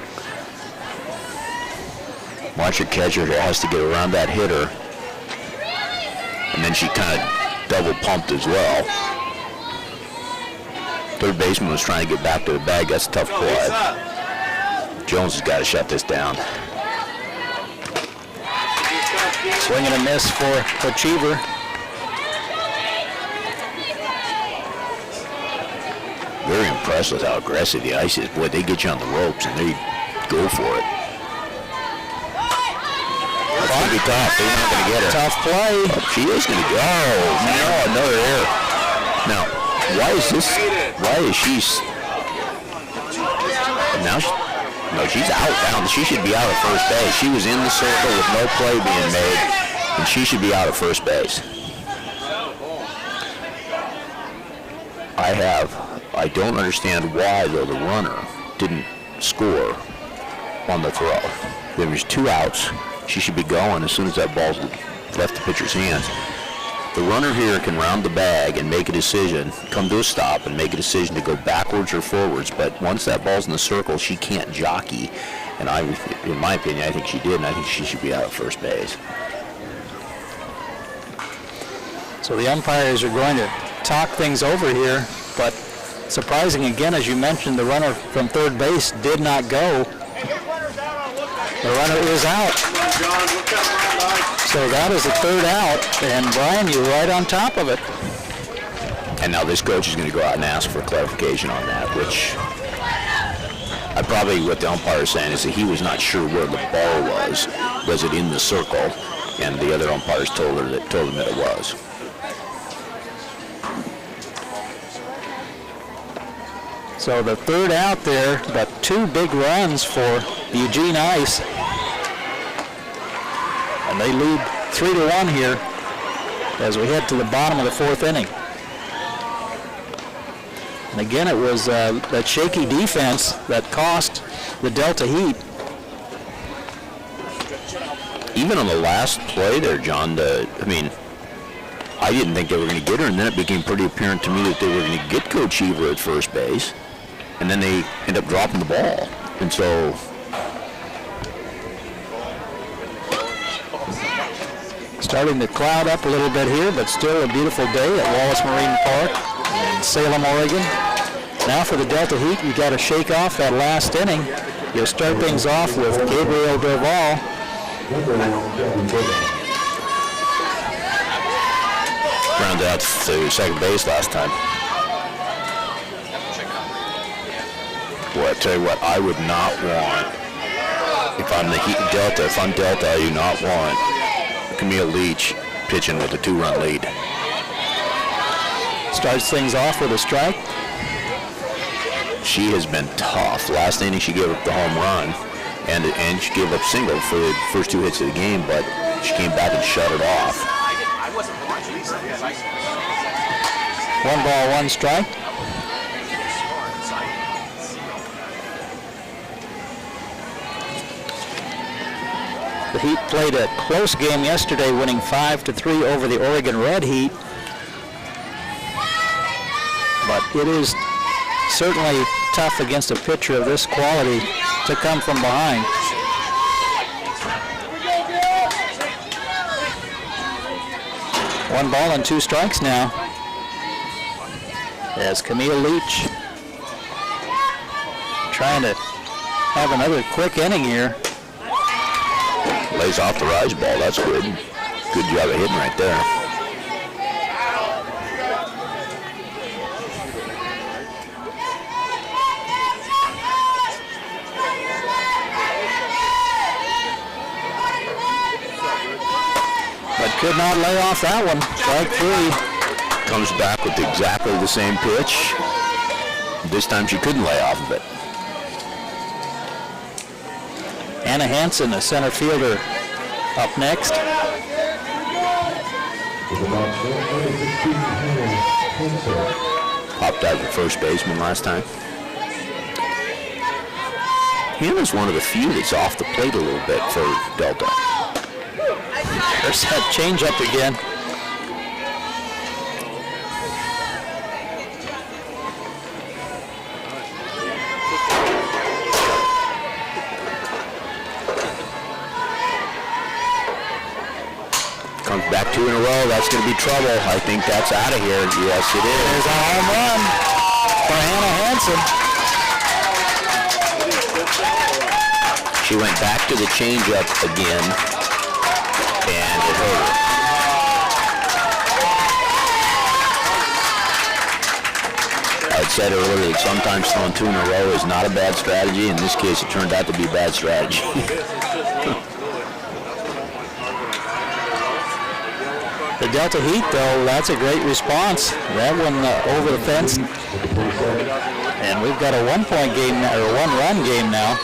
Watch your catcher has to get around that hitter, and then she kind of double pumped as well. Third baseman was trying to get back to the bag. That's a tough play. Jones has got to shut this down. Swing and a miss for Kochever. Very impressed with how aggressive the Ice is. Boy, they get you on the ropes and they go for it. That's going to be tough. They're not going to get her. Tough play. Oh, she is going to go. Oh, no, another error. Now, why is she, now, no, she's out now. She should be out at first base. She was in the circle with no play being made, and she should be out at first base. I don't understand why, though, the runner didn't score on the throw. There was 2 outs. She should be going as soon as that ball left the pitcher's hands. The runner here can round the bag and make a decision, come to a stop and make a decision to go backwards or forwards, but once that ball's in the circle, she can't jockey. And in my opinion, I think she did, and I think she should be out at first base. So the umpires are going to talk things over here, but surprising again, as you mentioned, the runner from third base did not go. The runner is out. So that is the third out, and Brian, you're right on top of it. And now this coach is going to go out and ask for clarification on that, which what the umpire is saying is that he was not sure where the ball was. Was it in the circle? And the other umpires told him that it was. So the third out there, but 2 big runs for Eugene Ice. And they lead 3-1 here as we head to the bottom of the 4th inning. And again, it was that shaky defense that cost the Delta Heat. Even on the last play there, John, I didn't think they were going to get her, and then it became pretty apparent to me that they were going to get Coach Heaver at first base, and then they end up dropping the ball. And so starting to cloud up a little bit here, but still a beautiful day at Wallace Marine Park in Salem, Oregon. Now for the Delta Heat, you got to shake off that last inning. You'll start things off with Gabriel Dorval. rounded out to second base last time. Boy, I tell you what, I would not want, if I'm the Heat Delta, if I'm Delta, I do not want Camille Leach pitching with a 2-run lead. Starts things off with a strike. She has been tough. Last inning she gave up the home run, and she gave up single for the first 2 hits of the game, but she came back and shut it off. 1 ball, 1 strike. The Heat played a close game yesterday, winning 5-3 over the Oregon Red Heat. But it is certainly tough against a pitcher of this quality to come from behind. One ball and 2 strikes now, as Camille Leach trying to have another quick inning here. Lays off the rise ball. That's good. Good job of hitting right there. But could not lay off that one. Strike 3. Comes back with exactly the same pitch. This time she couldn't lay off of it. Anna Hansen, the center fielder, up next. Popped out the first baseman last time. Hannah's one of the few that's off the plate a little bit for Delta. There's that change up again. Comes back 2 in a row. That's going to be trouble. I think that's out of here. Yes, it is. There's a home run for Anna Hansen. She went back to the changeup again, and it hurt her. I said earlier that sometimes throwing 2 in a row is not a bad strategy. In this case, it turned out to be a bad strategy. The Delta Heat, though, that's a great response. That one over the fence. And we've got a 1-point game, or a 1-run game now.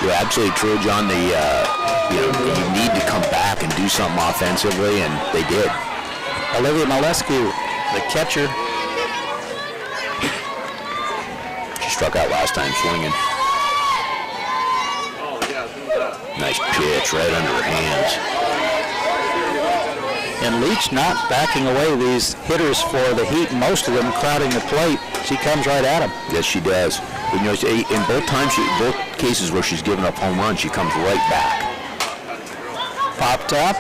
You're absolutely true, John. You need to come back and do something offensively, and they did. Olivia Malescu, the catcher. She struck out last time swinging. Nice pitch right under her hands. And Leach not backing away these hitters for the Heat, most of them crowding the plate. She comes right at him. Yes, she does. But, in both cases where she's given up home runs, she comes right back. Popped up.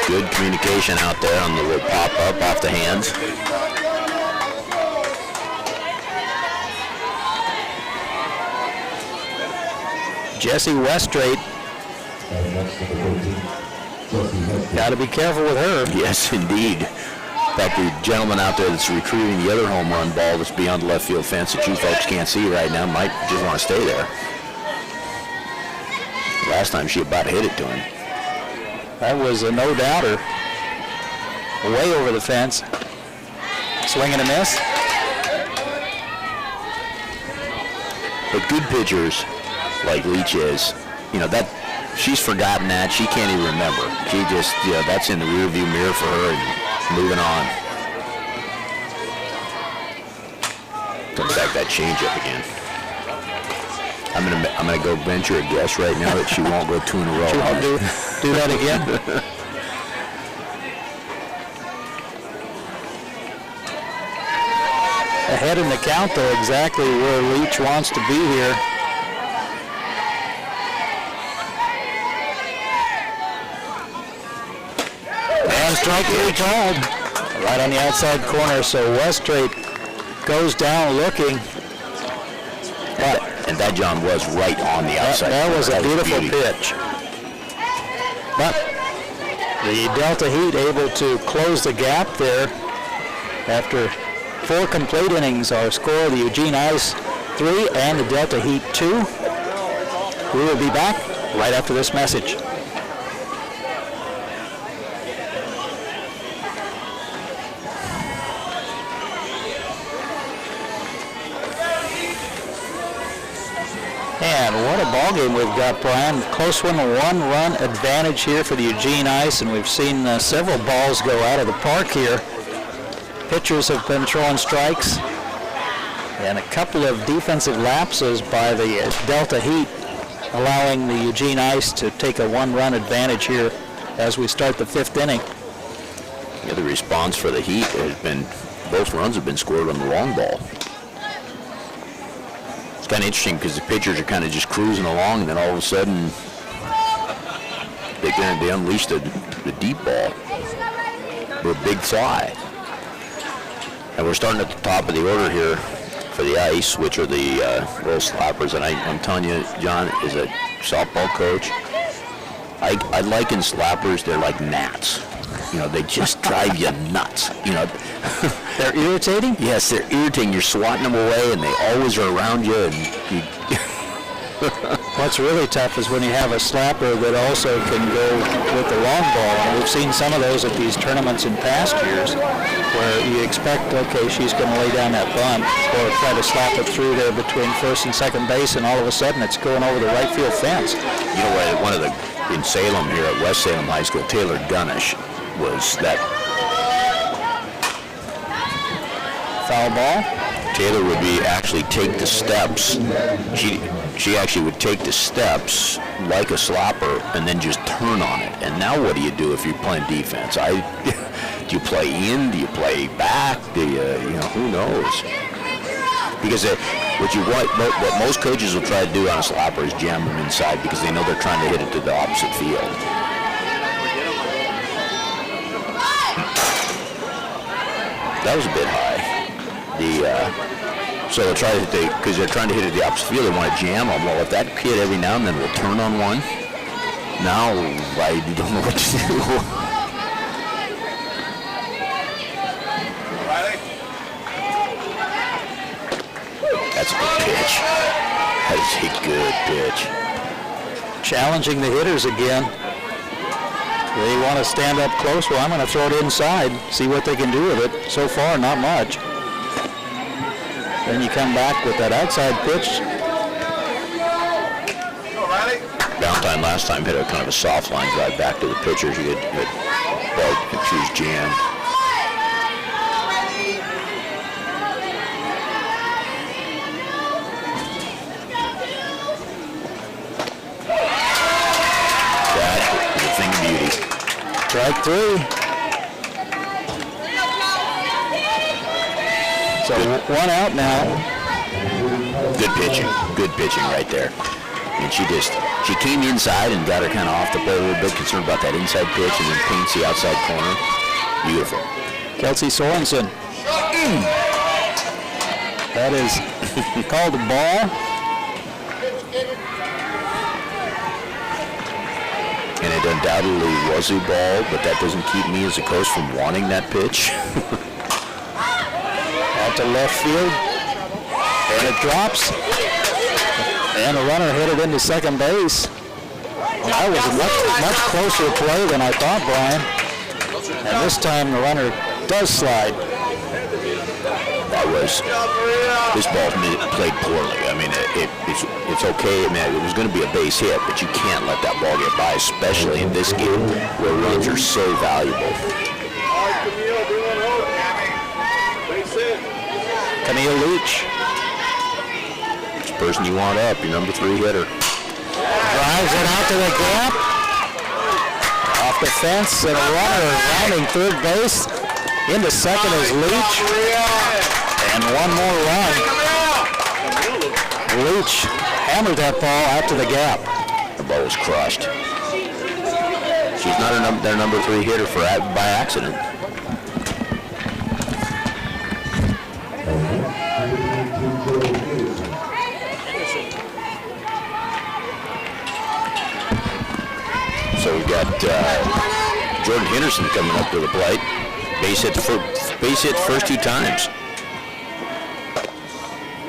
Good communication out there on the little pop-up off the hands. Jessie Westrate. Got to be careful with her. Yes, indeed. In fact, the gentleman out there that's retrieving the other home run ball that's beyond the left field fence that you folks can't see right now might just want to stay there. Last time she about hit it to him. That was a no-doubter. Way over the fence. Swing and a miss. But good pitchers, like Leach is, that she's forgotten that. She can't even remember. She just, that's in the rearview mirror for her and moving on. Comes back that changeup again. I'm gonna go venture a guess right now that she won't go 2 in a row. She won't do that again. Ahead in the count, though, exactly where Leach wants to be here. And strike 3 called. Right on the outside corner, so Westrate goes down looking. But And that, John, was right on the outside. that was a beautiful beauty. pitch. But the Delta Heat able to close the gap there after 4 complete innings. Our score, the Eugene Ice 3 and the Delta Heat 2. We will be back right after this message. And what a ball game we've got, Brian. Close one, 1-run advantage here for the Eugene Ice, and we've seen several balls go out of the park here. Pitchers have been throwing strikes, and a couple of defensive lapses by the Delta Heat, allowing the Eugene Ice to take a 1-run advantage here as we start the 5th inning. Yeah, the response for the Heat has been, both runs have been scored on the long ball. It's kind of interesting because the pitchers are kind of just cruising along, and then all of a sudden they unleash the deep ball with a big fly. And we're starting at the top of the order here for the Ice, which are the little slappers. And I'm telling you, John, as a softball coach, I liken slappers, they're like gnats. You know, they just drive you nuts. You know, They're irritating? yes, they're irritating. You're swatting them away, and they always are around you. And What's really tough is when you have a slapper that also can go with the long ball. And we've seen some of those at these tournaments in past years where you expect, okay, she's going to lay down that bunt or try to slap it through there between first and second base, and all of a sudden it's going over the right field fence. you know what? One of the in Salem here at West Salem High School, Taylor Gunnish was that. Foul ball. Taylor would be actually take the steps. She actually would take the steps like a slapper and then just turn on it. And now what do you do if you're playing defense? Do you play in? Do you play back? Do you know, who knows? Because what most coaches will try to do on a slapper is jam them inside because they know they're trying to hit it to the opposite field. That was a bit high. So they'll try to because they're trying to hit it the opposite field. They want to jam them. Well, if that kid every now and then will turn on one, now I don't know what to do. That's a good pitch. That is a good pitch. Challenging the hitters again. They want to stand up close. Well, I'm going to throw it inside, see what they can do with it. So far, not much. Then you come back with that outside pitch. Valentine last time hit a kind of a soft line drive back to the pitcher. She was jammed. That is a thing of beauty. Strike 3. So 1 out now. Good pitching right there. And she came inside and got her kind of off the plate a little bit, concerned about that inside pitch, and then paints the outside corner. Beautiful. Kelsey Sorensen. That is called a ball. And it undoubtedly was a ball, but that doesn't keep me as a coach from wanting that pitch. Out to left field. And it drops. And a runner hit it into second base. That was a much closer play than I thought, Brian. And this time the runner does slide. This ball played poorly. I mean, it's okay. I mean, it was going to be a base hit, but you can't let that ball get by, especially in this game where runs are so valuable. Camille Leach person you want up, your number 3 hitter. Drives it out to the gap. Off the fence, and a runner rounding third base. Into second is Leach. And one more run. Leach hammered that ball out to the gap. The ball was crushed. She's not their number 3 hitter by accident. So we've got Jordan Henderson coming up to the plate. Base hit the first 2 times.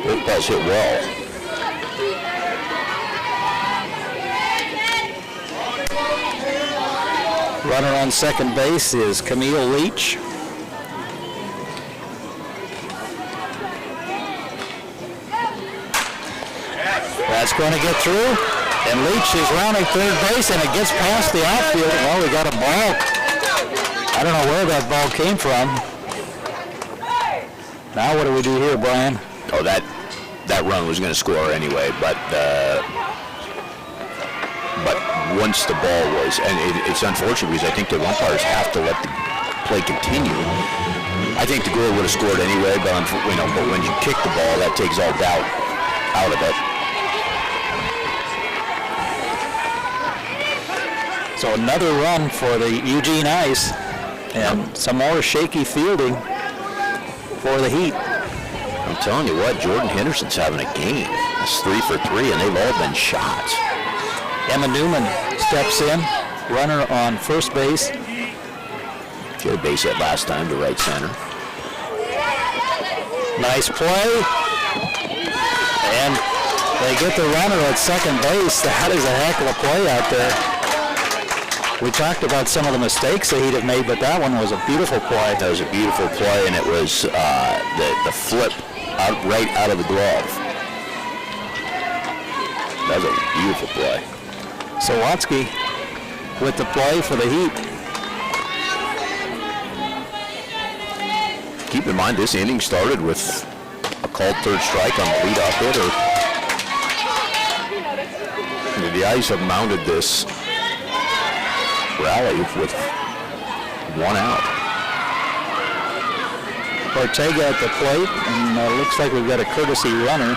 Both balls hit well. Runner on second base is Camille Leach. That's going to get through. And Leach is rounding third base, and it gets past the outfield. Well, we got a ball. I don't know where that ball came from. Now what do we do here, Brian? Oh, that run was going to score anyway, but once the ball was, and it's unfortunate because I think the umpires have to let the play continue. I think the girl would have scored anyway, but when you kick the ball, that takes all doubt out of it. So another run for the Eugene Ice, and some more shaky fielding for the Heat. I'm telling you what, Jordan Henderson's having a game. It's 3 for 3, and they've all been shots. Emma Newman steps in, runner on first base. She had a base hit last time to right center. Nice play. And they get the runner at second base. That is a heck of a play out there. We talked about some of the mistakes that he'd have made, but that one was a beautiful play. That was a beautiful play, and it was the flip right out of the glove. That was a beautiful play. Sawatsky with the play for the Heat. Keep in mind, this inning started with a called third strike on the leadoff hitter. And the Ice have mounted this rally with 1 out. Ortega at the plate, and looks like we've got a courtesy runner.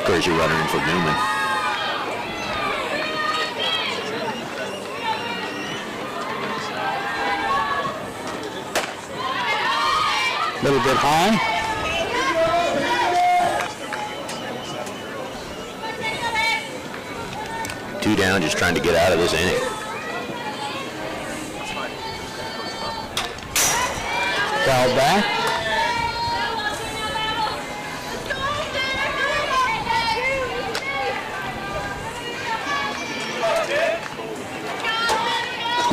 Courtesy runner in for Newman. A little bit high. Two down, just trying to get out of this inning. Foul back.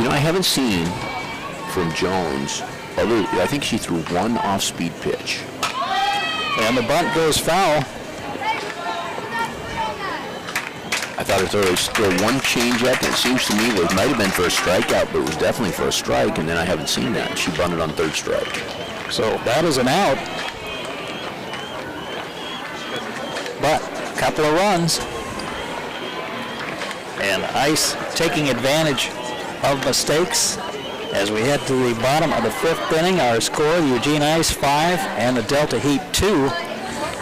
I haven't seen from Jones, I think she threw 1 off-speed pitch. And the bunt goes foul. I thought there was still 1 changeup, and it seems to me it might have been for a strikeout, but it was definitely for a strike, and then I haven't seen that. She bunted on third strike. So that is an out. But a couple of runs. And Ice taking advantage of mistakes as we head to the bottom of the 5th inning. Our score, Eugene Ice 5 and the Delta Heat 2.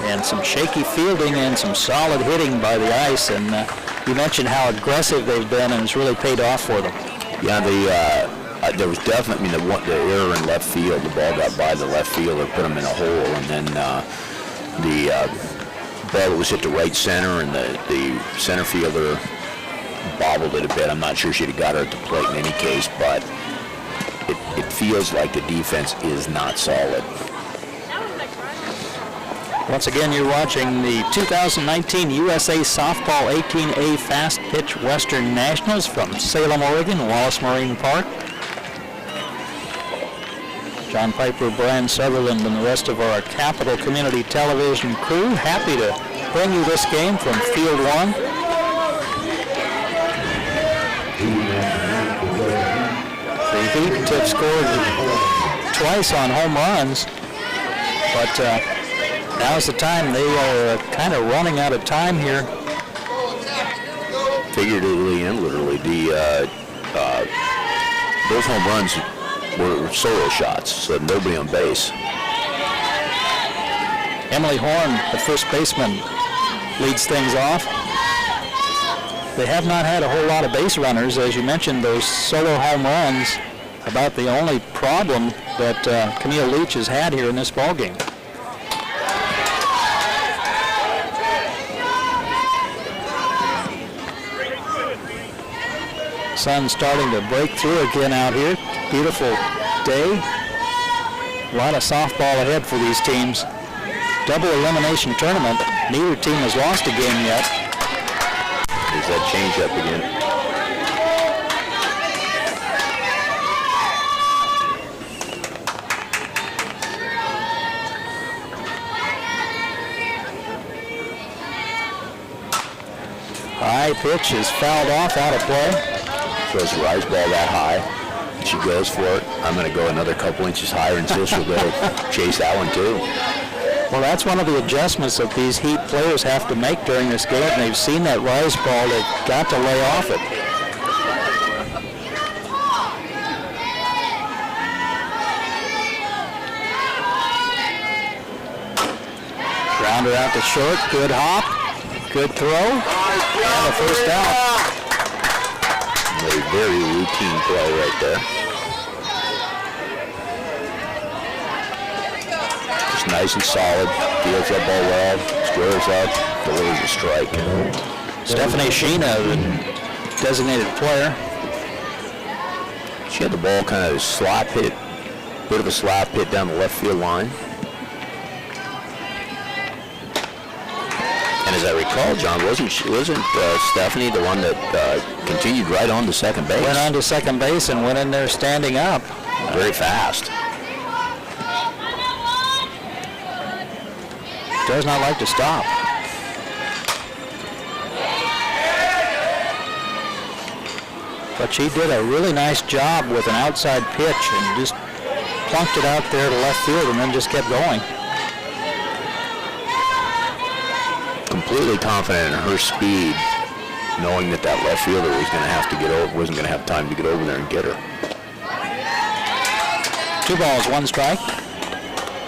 And some shaky fielding and some solid hitting by the Ice. And you mentioned how aggressive they've been, and it's really paid off for them. Yeah, there was definitely, the error in left field. The ball got by the left fielder, put him in a hole, and then the ball that was hit to right center, and the center fielder bobbled it a bit. I'm not sure she'd have got her at the plate in any case, but it feels like the defense is not solid. Once again, you're watching the 2019 USA Softball 18A Fast Pitch Western Nationals from Salem, Oregon, Wallace Marine Park. John Piper, Brian Sutherland, and the rest of our Capital Community Television crew happy to bring you this game from Field 1. The Heat have scored twice on home runs. But now's the time. They are kind of running out of time here. Figuratively and literally, those home runs were solo shots, so nobody on base. Emily Horn, the first baseman, leads things off. They have not had a whole lot of base runners. As you mentioned, those solo home runs, about the only problem that Camille Leach has had here in this ballgame. Sun starting to break through again out here. Beautiful day. A lot of softball ahead for these teams. Double elimination tournament. Neither team has lost a game yet. There's that change up again. High pitch is fouled off, out of play. Throws a rise ball that high. She goes for it. I'm going to go another couple inches higher until she'll go chase that one too. Well, that's one of the adjustments that these Heat players have to make during this game. They've seen that rise ball. They've got to lay off it. Grounder out to short. Good hop. Good throw. And a first out. A very routine play right there. Just nice and solid. Fields that ball well. Squares up. Delivers a strike. Stephanie Sheena, the designated player. She had the ball kind of slap hit. Bit of a slap hit down the left field line. And as I recall, John, wasn't Stephanie the one that continued right on to second base? Went on to second base and went in there standing up. Very fast. Does not like to stop. But she did a really nice job with an outside pitch and just plunked it out there to left field and then just kept going. Completely confident in her speed, knowing that that left fielder was going to have to get over, wasn't going to have time to get over there and get her. 2 balls, 1 strike.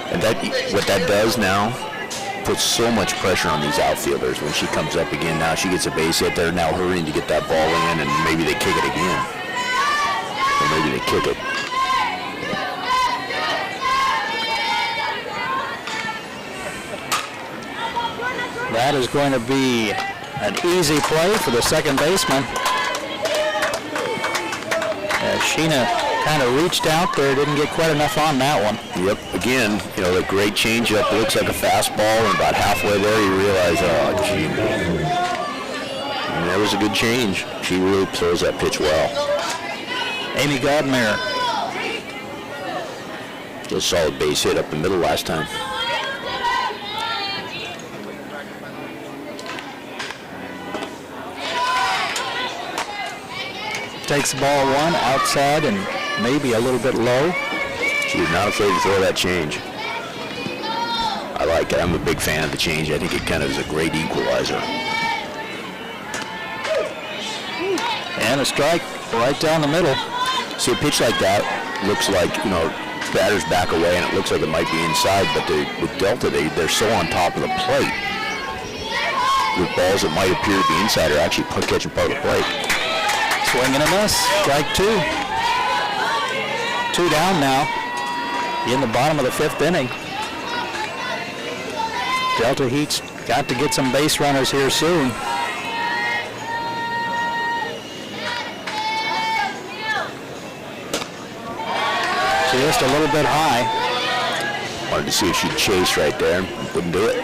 And that, what that does now, puts so much pressure on these outfielders when she comes up again. Now she gets a base hit, they're now hurrying to get that ball in, and maybe they kick it again. Or maybe they kick it. That is going to be an easy play for the second baseman. Sheena kind of reached out there, didn't get quite enough on that one. Yep, again, you know, the great changeup. It looks like a fastball, and about halfway there you realize, oh, gee. And that was a good change. She really throws that pitch well. Amy Godmere. Just solid base hit up the middle last time. Takes the ball 1 outside and maybe a little bit low. She was not afraid to throw that change. I like it. I'm a big fan of the change. I think it kind of is a great equalizer. And a strike right down the middle. See, a pitch like that looks like, you know, batter's back away and it looks like it might be inside, but with Delta, they're so on top of the plate. With balls that might appear to be inside are actually catching part of the plate. Swing and a miss. Strike 2. 2 down now in the bottom of the 5th inning. Delta Heat's got to get some base runners here soon. Just a little bit high. Wanted to see if she'd chase right there. Wouldn't do it.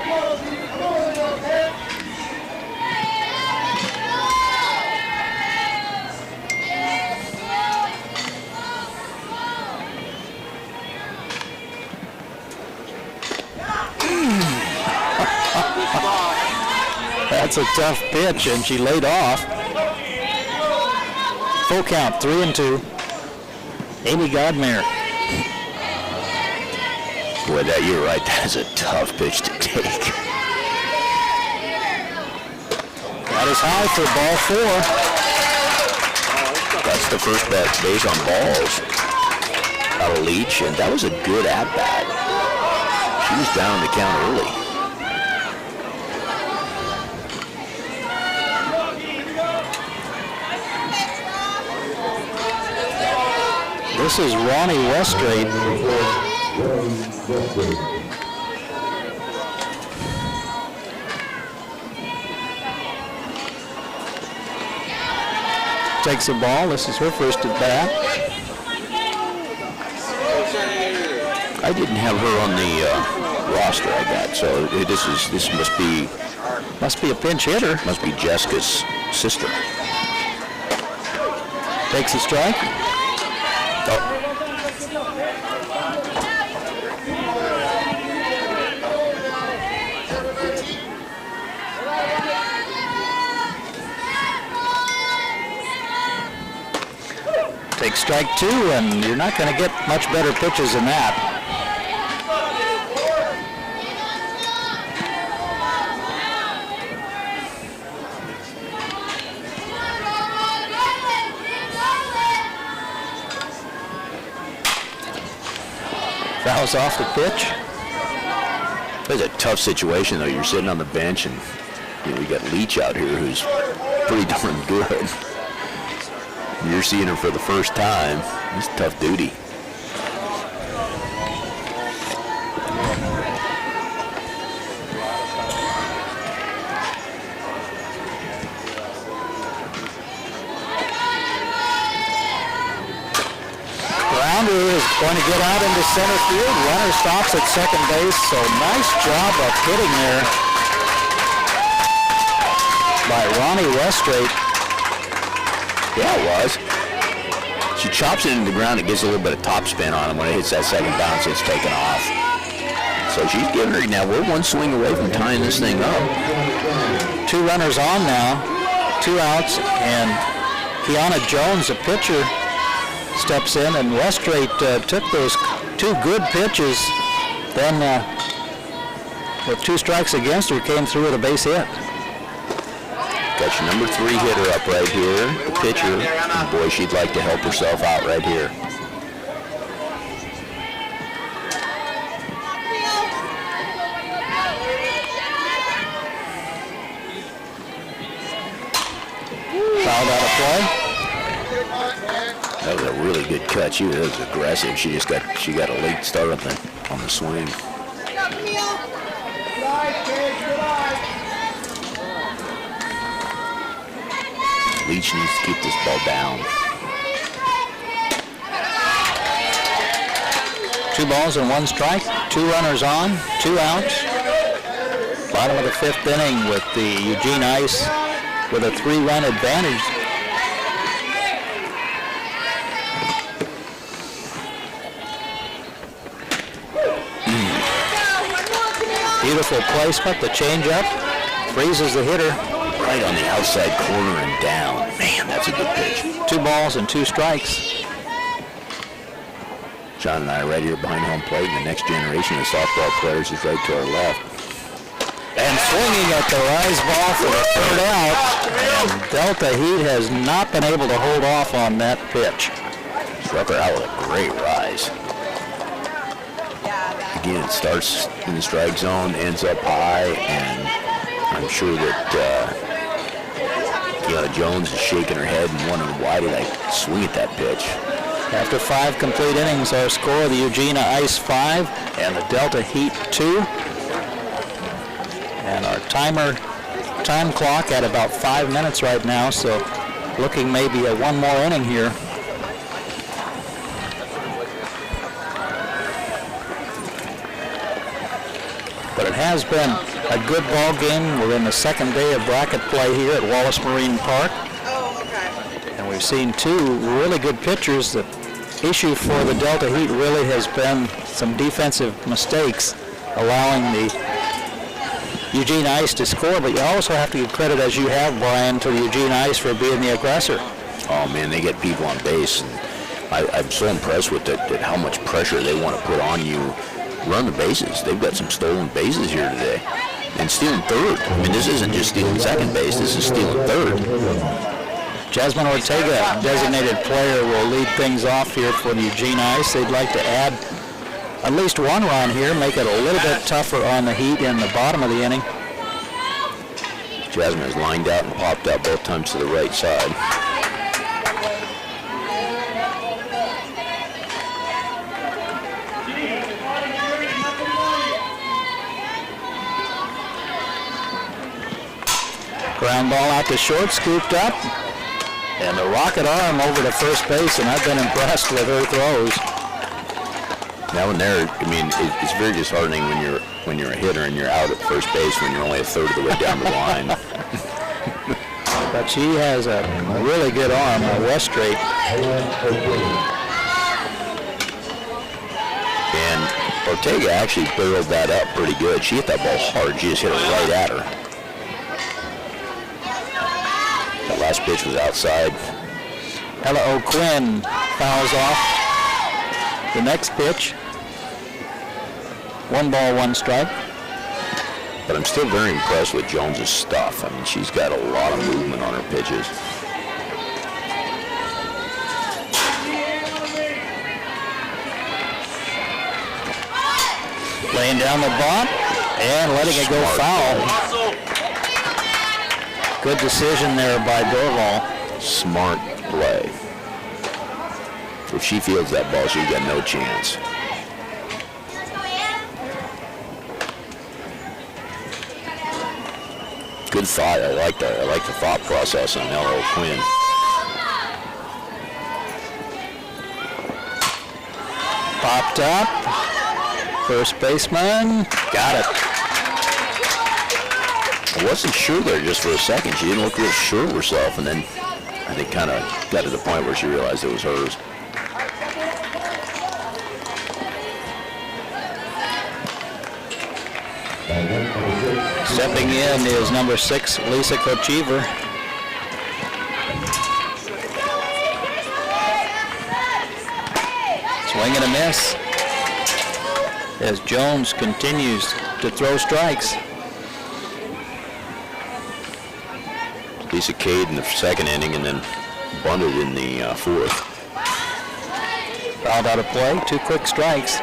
That's a tough pitch, and she laid off. Full count, 3-2. Amy Godmere. Boy, you're right. That's a tough pitch to take. That is high for ball 4. That's the first base on balls out of Leach, and that was a good at-bat. She was down the count early. This is Ronnie Westrate. Takes the ball. This is her first at bat. I didn't have her on the roster I got, so this must be a pinch hitter. Must be Jessica's sister. Takes a strike. Oh. Take strike 2, and you're not going to get much better pitches than that. Fouls off the pitch. It's a tough situation, though. You're sitting on the bench, and we got Leach out here who's pretty darn good. You're seeing her for the first time. It's tough duty. Grounder is going to get out into center field. Runner stops at second base, so nice job of hitting there by Ronnie Westrate. Yeah, it was. She chops it into the ground. It gets a little bit of top spin on him. When it hits that second bounce, it's taken off. So she's giving her, now we're one swing away from tying this thing up. 2 runners on now, 2 outs, and Kiana Jones, the pitcher, steps in, and Westrate took those 2 good pitches, then with 2 strikes against her, came through with a base hit. Got your number 3 hitter up right here, the pitcher. And boy, she'd like to help herself out right here. Fouled out of play. That was a really good cut. She was aggressive. She got a late start on the swing. Leach needs to keep this ball down. 2 balls and 1 strike, 2 runners on, 2 outs. Bottom of the 5th inning with the Eugene Ice with a 3-run advantage. Beautiful placement, the changeup freezes the hitter. Right on the outside corner and down. Man, that's a good pitch. 2 balls and 2 strikes. John and I are right here behind home plate, and the next generation of softball players is right to our left. And swinging at the rise ball for the 3rd out. And Delta Heat has not been able to hold off on that pitch. Struck her out with a great rise. Again, it starts in the strike zone, ends up high, and I'm sure that Kiana Jones is shaking her head and wondering why did I swing at that pitch. After 5 complete innings, our score, the Eugene Ice 5 and the Delta Heat 2. And our time clock at about 5 minutes right now, so looking maybe at 1 more inning here. But it has been a good ball game. We're in the 2nd day of bracket play here at Wallace Marine Park. And we've seen 2 really good pitchers. The issue for the Delta Heat really has been some defensive mistakes, allowing the Eugene Ice to score. But you also have to give credit, as you have, Brian, to the Eugene Ice for being the aggressor. Oh man, they get people on base. And I'm so impressed with how much pressure they want to put on you run the bases. They've got some stolen bases here today. And stealing third. I mean, this isn't just stealing second base. This is stealing third. Jasmine Ortega, designated player, will lead things off here for the Eugene Ice. They'd like to add at least one run here, make it a little bit tougher on the Heat in the bottom of the inning. Jasmine has lined out and popped out both times to the right side. Ground ball out to short, scooped up, and the rocket arm over to first base, and I've been impressed with her throws. Now and there, I mean, it's very disheartening when you're a hitter and you're out at first base when you're only a third of the way down the line. But she has a really good arm, West Straight. And Ortega actually barreled that up pretty good. She hit that ball hard. She just hit it right at her. That last pitch was outside. Ella O'Quinn fouls off the next pitch. 1 ball, 1 strike. But I'm still very impressed with Jones's stuff. I mean, she's got a lot of movement on her pitches. Laying down the bunt and letting it go foul. Good decision there by Dorval. Smart play. If she fields that ball, she's got no chance. Good thought. I like that. I like the thought process on Ella O'Quinn. Popped up. First baseman got it. I wasn't sure there just for a second. She didn't look real sure of herself, and then I think kind of got to the point where she realized it was hers. Stepping in is number 6, Lisa Kochever. Swing and a miss as Jones continues to throw strikes. Lisa Cade in the second inning and then bunted in the fourth. Fouled out of play, 2 quick strikes.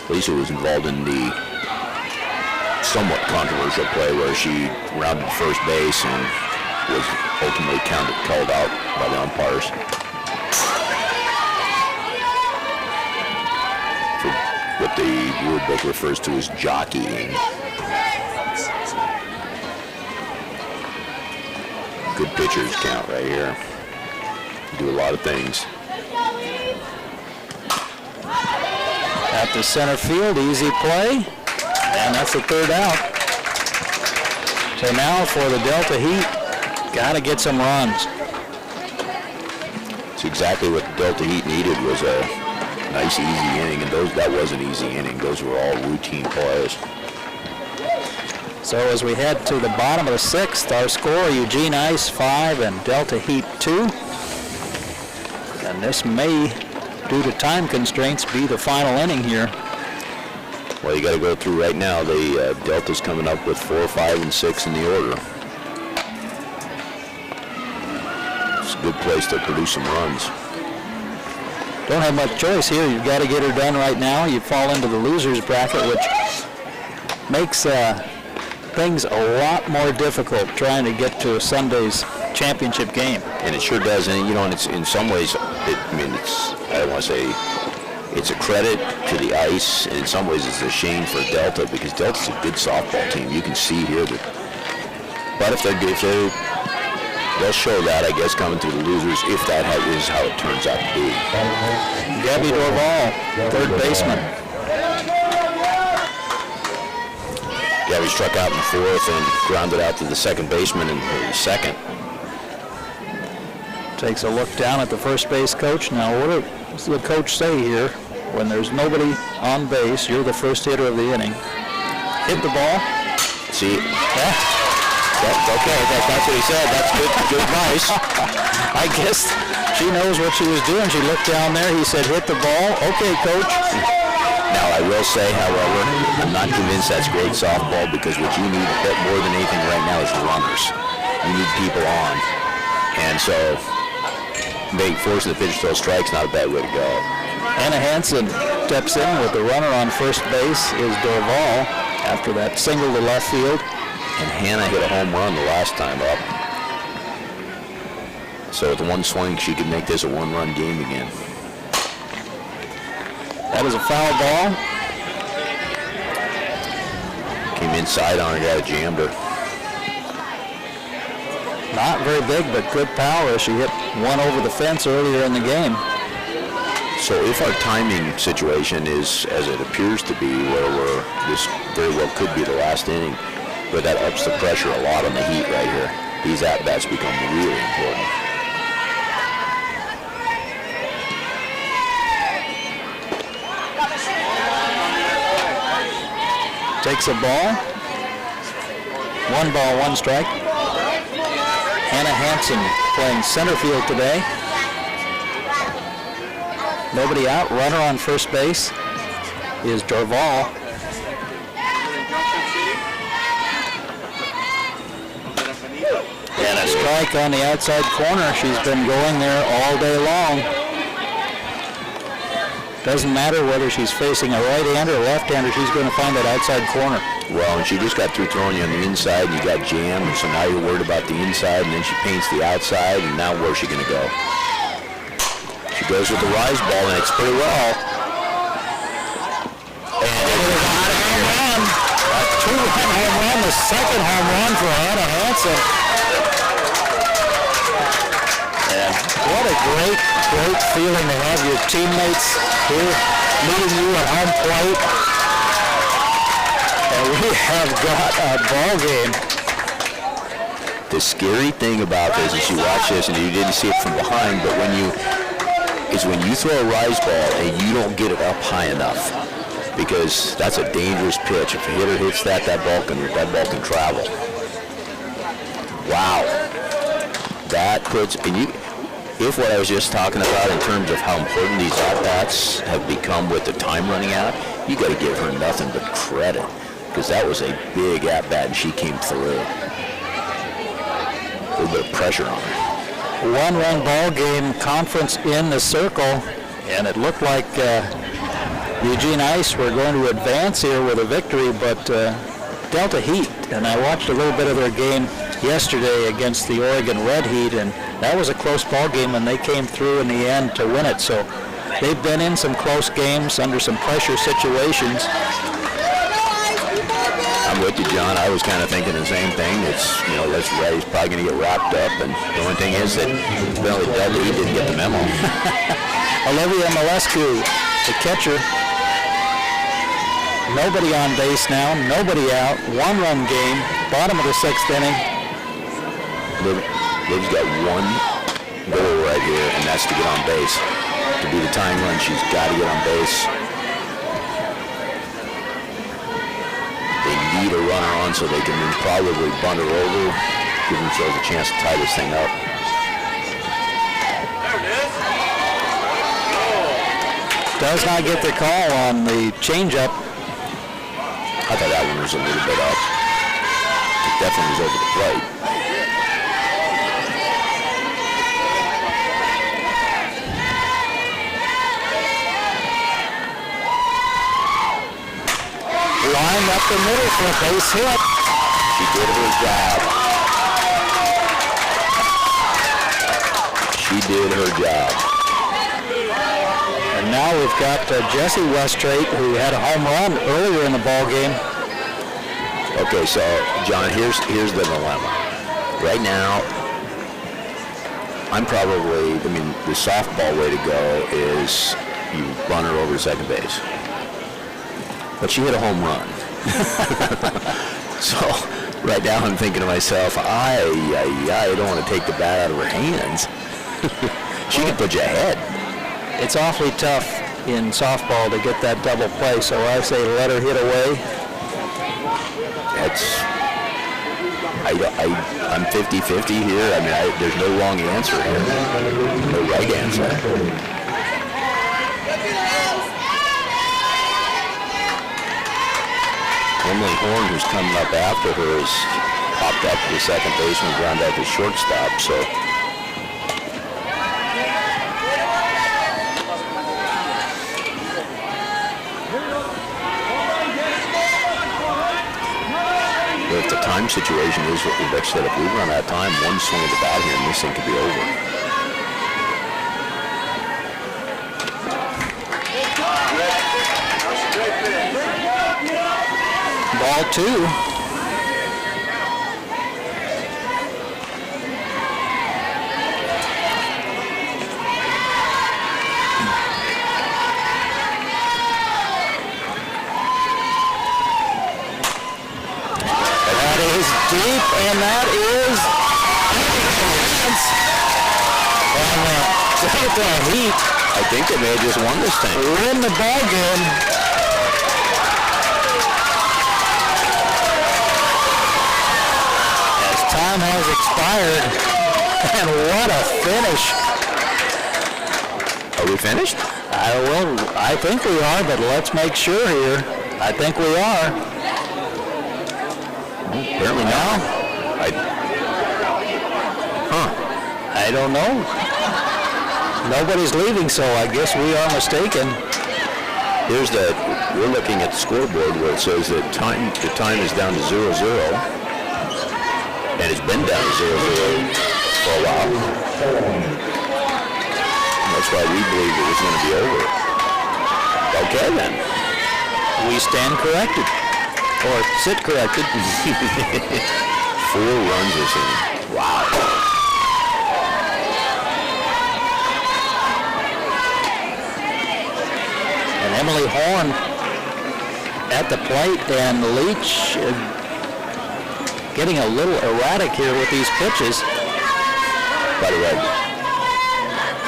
Lisa was involved in the somewhat controversial play where she rounded first base and was ultimately called out by the umpires for what the rule book refers to as jockeying. Good pitchers count right here. Do a lot of things. At the center field, easy play, and that's the 3rd out. So now for the Delta Heat, got to get some runs. It's exactly what the Delta Heat needed, was a nice easy inning, and that was an easy inning. Those were all routine plays. So as we head to the bottom of the 6th, our score, Eugene Ice 5 and Delta Heat 2. And this may, due to time constraints, be the final inning here. Well, you got to go through right now. The Delta's coming up with 4, 5, and 6 in the order. It's a good place to produce some runs. Don't have much choice here. You've got to get her done right now. You fall into the losers bracket, which makes things a lot more difficult trying to get to a Sunday's championship game. And it sure does. And you know, and it's in some ways, I don't want to say it's a credit to the Ice, and in some ways it's a shame for Delta, because Delta's a good softball team. You can see here that, but if they'll show that, I guess, coming through the losers, if that is how it turns out to be. Gabby Dorval, 3rd baseman. Gabby struck out in the 4th and grounded out to the second baseman in the 2nd. Takes a look down at the first base coach. Now, what does the coach say here? When there's nobody on base, you're the first hitter of the inning. Hit the ball. See, Okay, that's what he said. That's good advice. I guess she knows what she was doing. She looked down there. He said, hit the ball. Okay, coach. Now, I will say, however, I'm not convinced that's great softball because what you need a bit more than anything right now is runners. You need people on. And so, forcing the pitcher to throw strikes, not a bad way to go. Anna Hansen steps in with the runner on first base is Dorval after that single to left field. And Hannah hit a home run the last time up. So with one swing, she could make this a one-run game again. That is a foul ball. Came inside on her, got jammed her. Not very big, but good power. She hit one over the fence earlier in the game. So if our timing situation is as it appears to be, where this very well could be the last inning, but that ups the pressure a lot on the Heat right here. These at-bats become really important. Takes a ball. 1 ball, 1 strike. Hannah Hansen playing center field today. Nobody out. Runner on first base is Dorval. And a strike on the outside corner. She's been going there all day long. Doesn't matter whether she's facing a right-hander or left-hander, she's going to find that outside corner. Well, and she just got through throwing you on the inside, and you got jammed, and so now you're worried about the inside, and then she paints the outside, and now where's she going to go? She goes with the rise ball, and it's pretty well. And a two-run home run, the second home run for Hannah Hansen. And what a great feeling to have your teammates here meeting you at home plate. And we have got a ball game. the scary thing about this is you watch this and you didn't see it from behind, but when you throw a rise ball and you don't get it up high enough, because that's a dangerous pitch. If a hitter hits that, that ball can travel. Wow. That puts, if what I was just talking about in terms of how important these at-bats have become with the time running out, you got to give her nothing but credit, because that was a big at-bat and she came through. A little bit of pressure on her. One-run ball game, conference in the circle, and it looked like Eugene Ice were going to advance here with a victory, but Delta Heat, and I watched a little bit of their game yesterday against the Oregon Red Heat, and that was a close ball game, and they came through in the end to win it. So they've been in some close games under some pressure situations. I'm with you, John. I was kind of thinking the same thing. It's, that's right. He's probably going to get wrapped up, and the only thing is that Delta Heat didn't get the memo. Olivia Malescu, the catcher. Nobody on base now, nobody out. One-run game, bottom of the sixth inning. Liv's got one goal right here, and that's to get on base. To be the tying run, she's got to get on base. They need a runner on so they can probably bunt her over, give themselves a chance to tie this thing up. There it is. Does not get the call on the changeup. I thought that one was a little bit up. It definitely was over the plate. Line up the middle for a base hit. She did her job. She did her job. And now we've got Jessie Westrate, who had a home run earlier in the ball game. Okay, so John, here's the dilemma. Right now, the softball way to go is you run her over to second base. But she hit a home run. So right now I'm thinking to myself, I don't want to take the bat out of her hands. She can put you ahead. It's awfully tough in softball to get that double play, so I say let her hit away. I'm 50-50 here. I mean, there's no wrong answer here. No right answer. Emily Horn, who's coming up after her, has popped up to the second baseman, ground out to shortstop. So if the time situation is what Rebecca said, if we run out of time, one swing of the bat here, and this thing could be over. Ball 2. Deep, and that is Delta Heat. I think they may have just won this thing. Win the ball game. As time has expired, and what a finish! Are we finished? I think we are, but let's make sure here. I think we are. Apparently not. I don't know. Nobody's leaving, so I guess we are mistaken. We're looking at the scoreboard where it says that the time is down to 0-0, and it's been down to 0-0 for a while. That's why we believed it was going to be over. Okay then. We stand corrected. Or sit corrected. 4 runs this inning. Wow. And Emily Horn at the plate, and Leach getting a little erratic here with these pitches. By the way,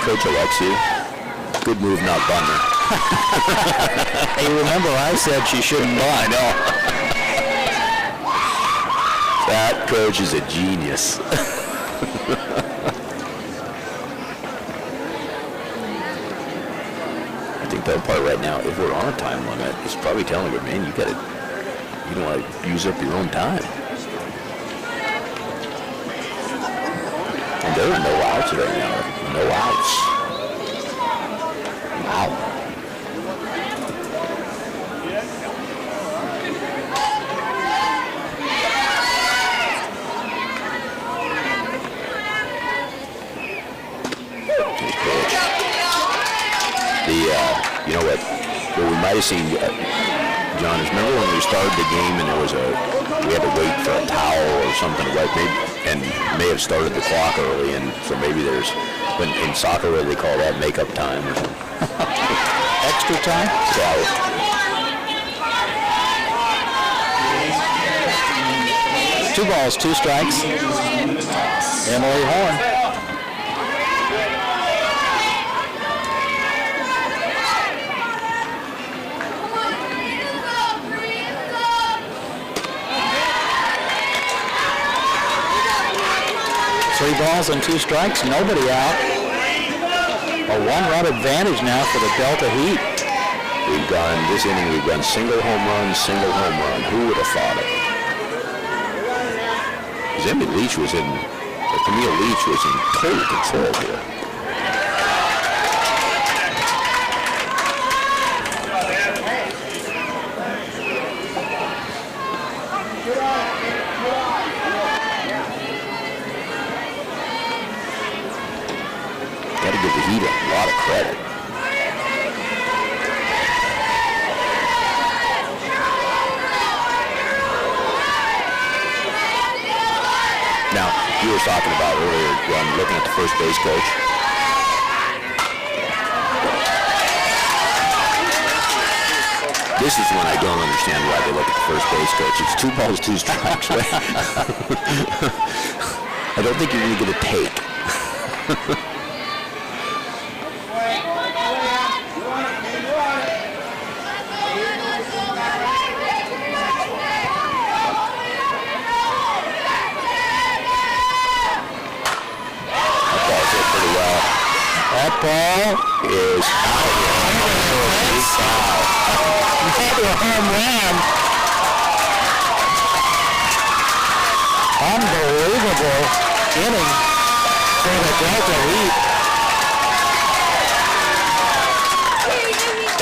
Coach Alexia, good move not bunting. Hey, remember I said she shouldn't bunt. I know. That coach is a genius. I think that part right now, if we're on a time limit, it's probably telling her, man, you don't want to use up your own time. And there are no outs right now. No outs. Wow. You know what we might have seen, John, is remember when we started the game and we had to wait for a towel or something to wipe, and may have started the clock early, and so maybe there's, when in soccer they call that makeup time or something. Extra time? Yeah. 2 balls, 2 strikes. Emily Horn. Three balls and 2 strikes, nobody out. A 1-run advantage now for the Delta Heat. This inning we've gone single home run. Who would have thought it? Emily Leach was Camille Leach was in total control here. Got to give the Heat a lot of credit. Now, you were talking about earlier, looking at the first base coach. This is when I don't understand why they look at the first base coach. It's 2 balls, 2 strikes, right? I don't think you're going to get a take. That ball is out. Another home run. Unbelievable inning for the Delta Heat.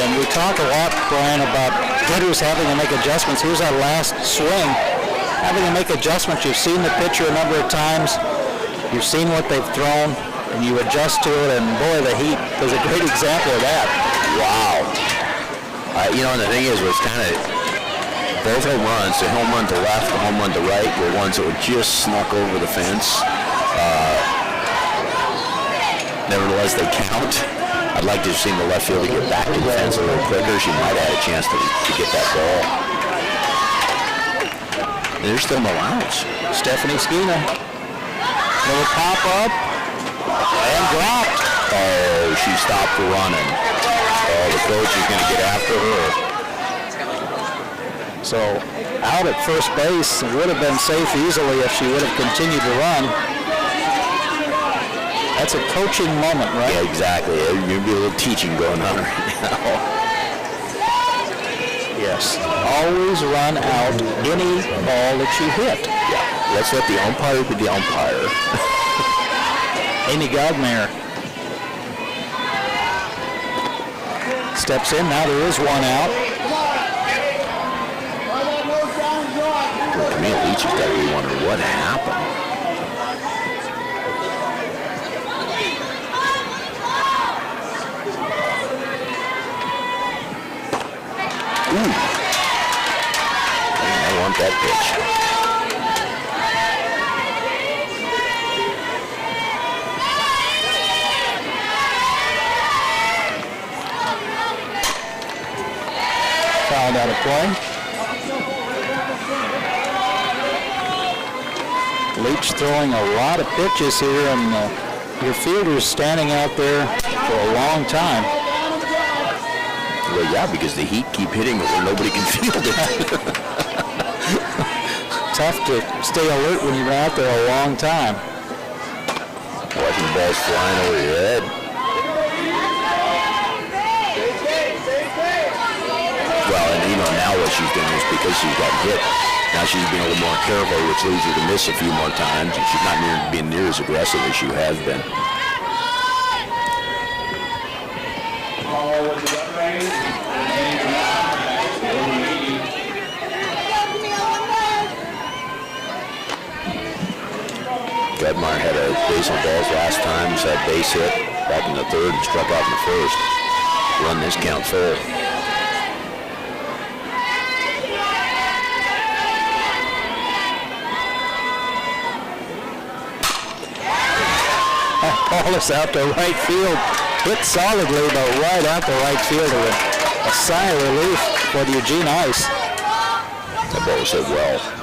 And we talk a lot, Brian, about hitters having to make adjustments. Here's our last swing. Having to make adjustments. You've seen the pitcher a number of times. You've seen what they've thrown, and you adjust to it. And boy, the Heat is a great example of that. Wow. And the thing is, was kind of both home runs, the home run to left, the home run to right, were ones that were just snuck over the fence. Nevertheless, they count. I'd like to have seen the left fielder get back to the fence a little quicker. She might have had a chance to get that ball. There's still no outs. Stephanie Skeena. Little pop up and dropped. Oh, she stopped running. Oh, the coach is going to get after her. So out at first base, it would have been safe easily if she would have continued to run. That's a coaching moment, right? Yeah, exactly. There'd be a little teaching going on right now. Yes. Always run out any ball that you hit. Yeah. Let's let the umpire be the umpire. Amy Godmere steps in. Now there is one out. Camille Leach has got to be wondering what happened. Ooh. I want that pitch. Fouled out of play. Leach throwing a lot of pitches here, and your fielder's standing out there for a long time. Well, yeah, because the Heat keep hitting it where nobody can field it. Tough to stay alert when you're out there a long time. Watching balls flying over your head. Well, and now what she's doing is because she's got hit. Now she's being a little more careful, which leads her to miss a few more times, and she's not being near as aggressive as she has been. Gudmar had a base on balls last time. He's had base hit back in the third and struck out in the first. Run this count full. That ball is out to right field. Hit solidly, but right out to right field. A sigh of relief for the Eugene Ice. That ball was hit well.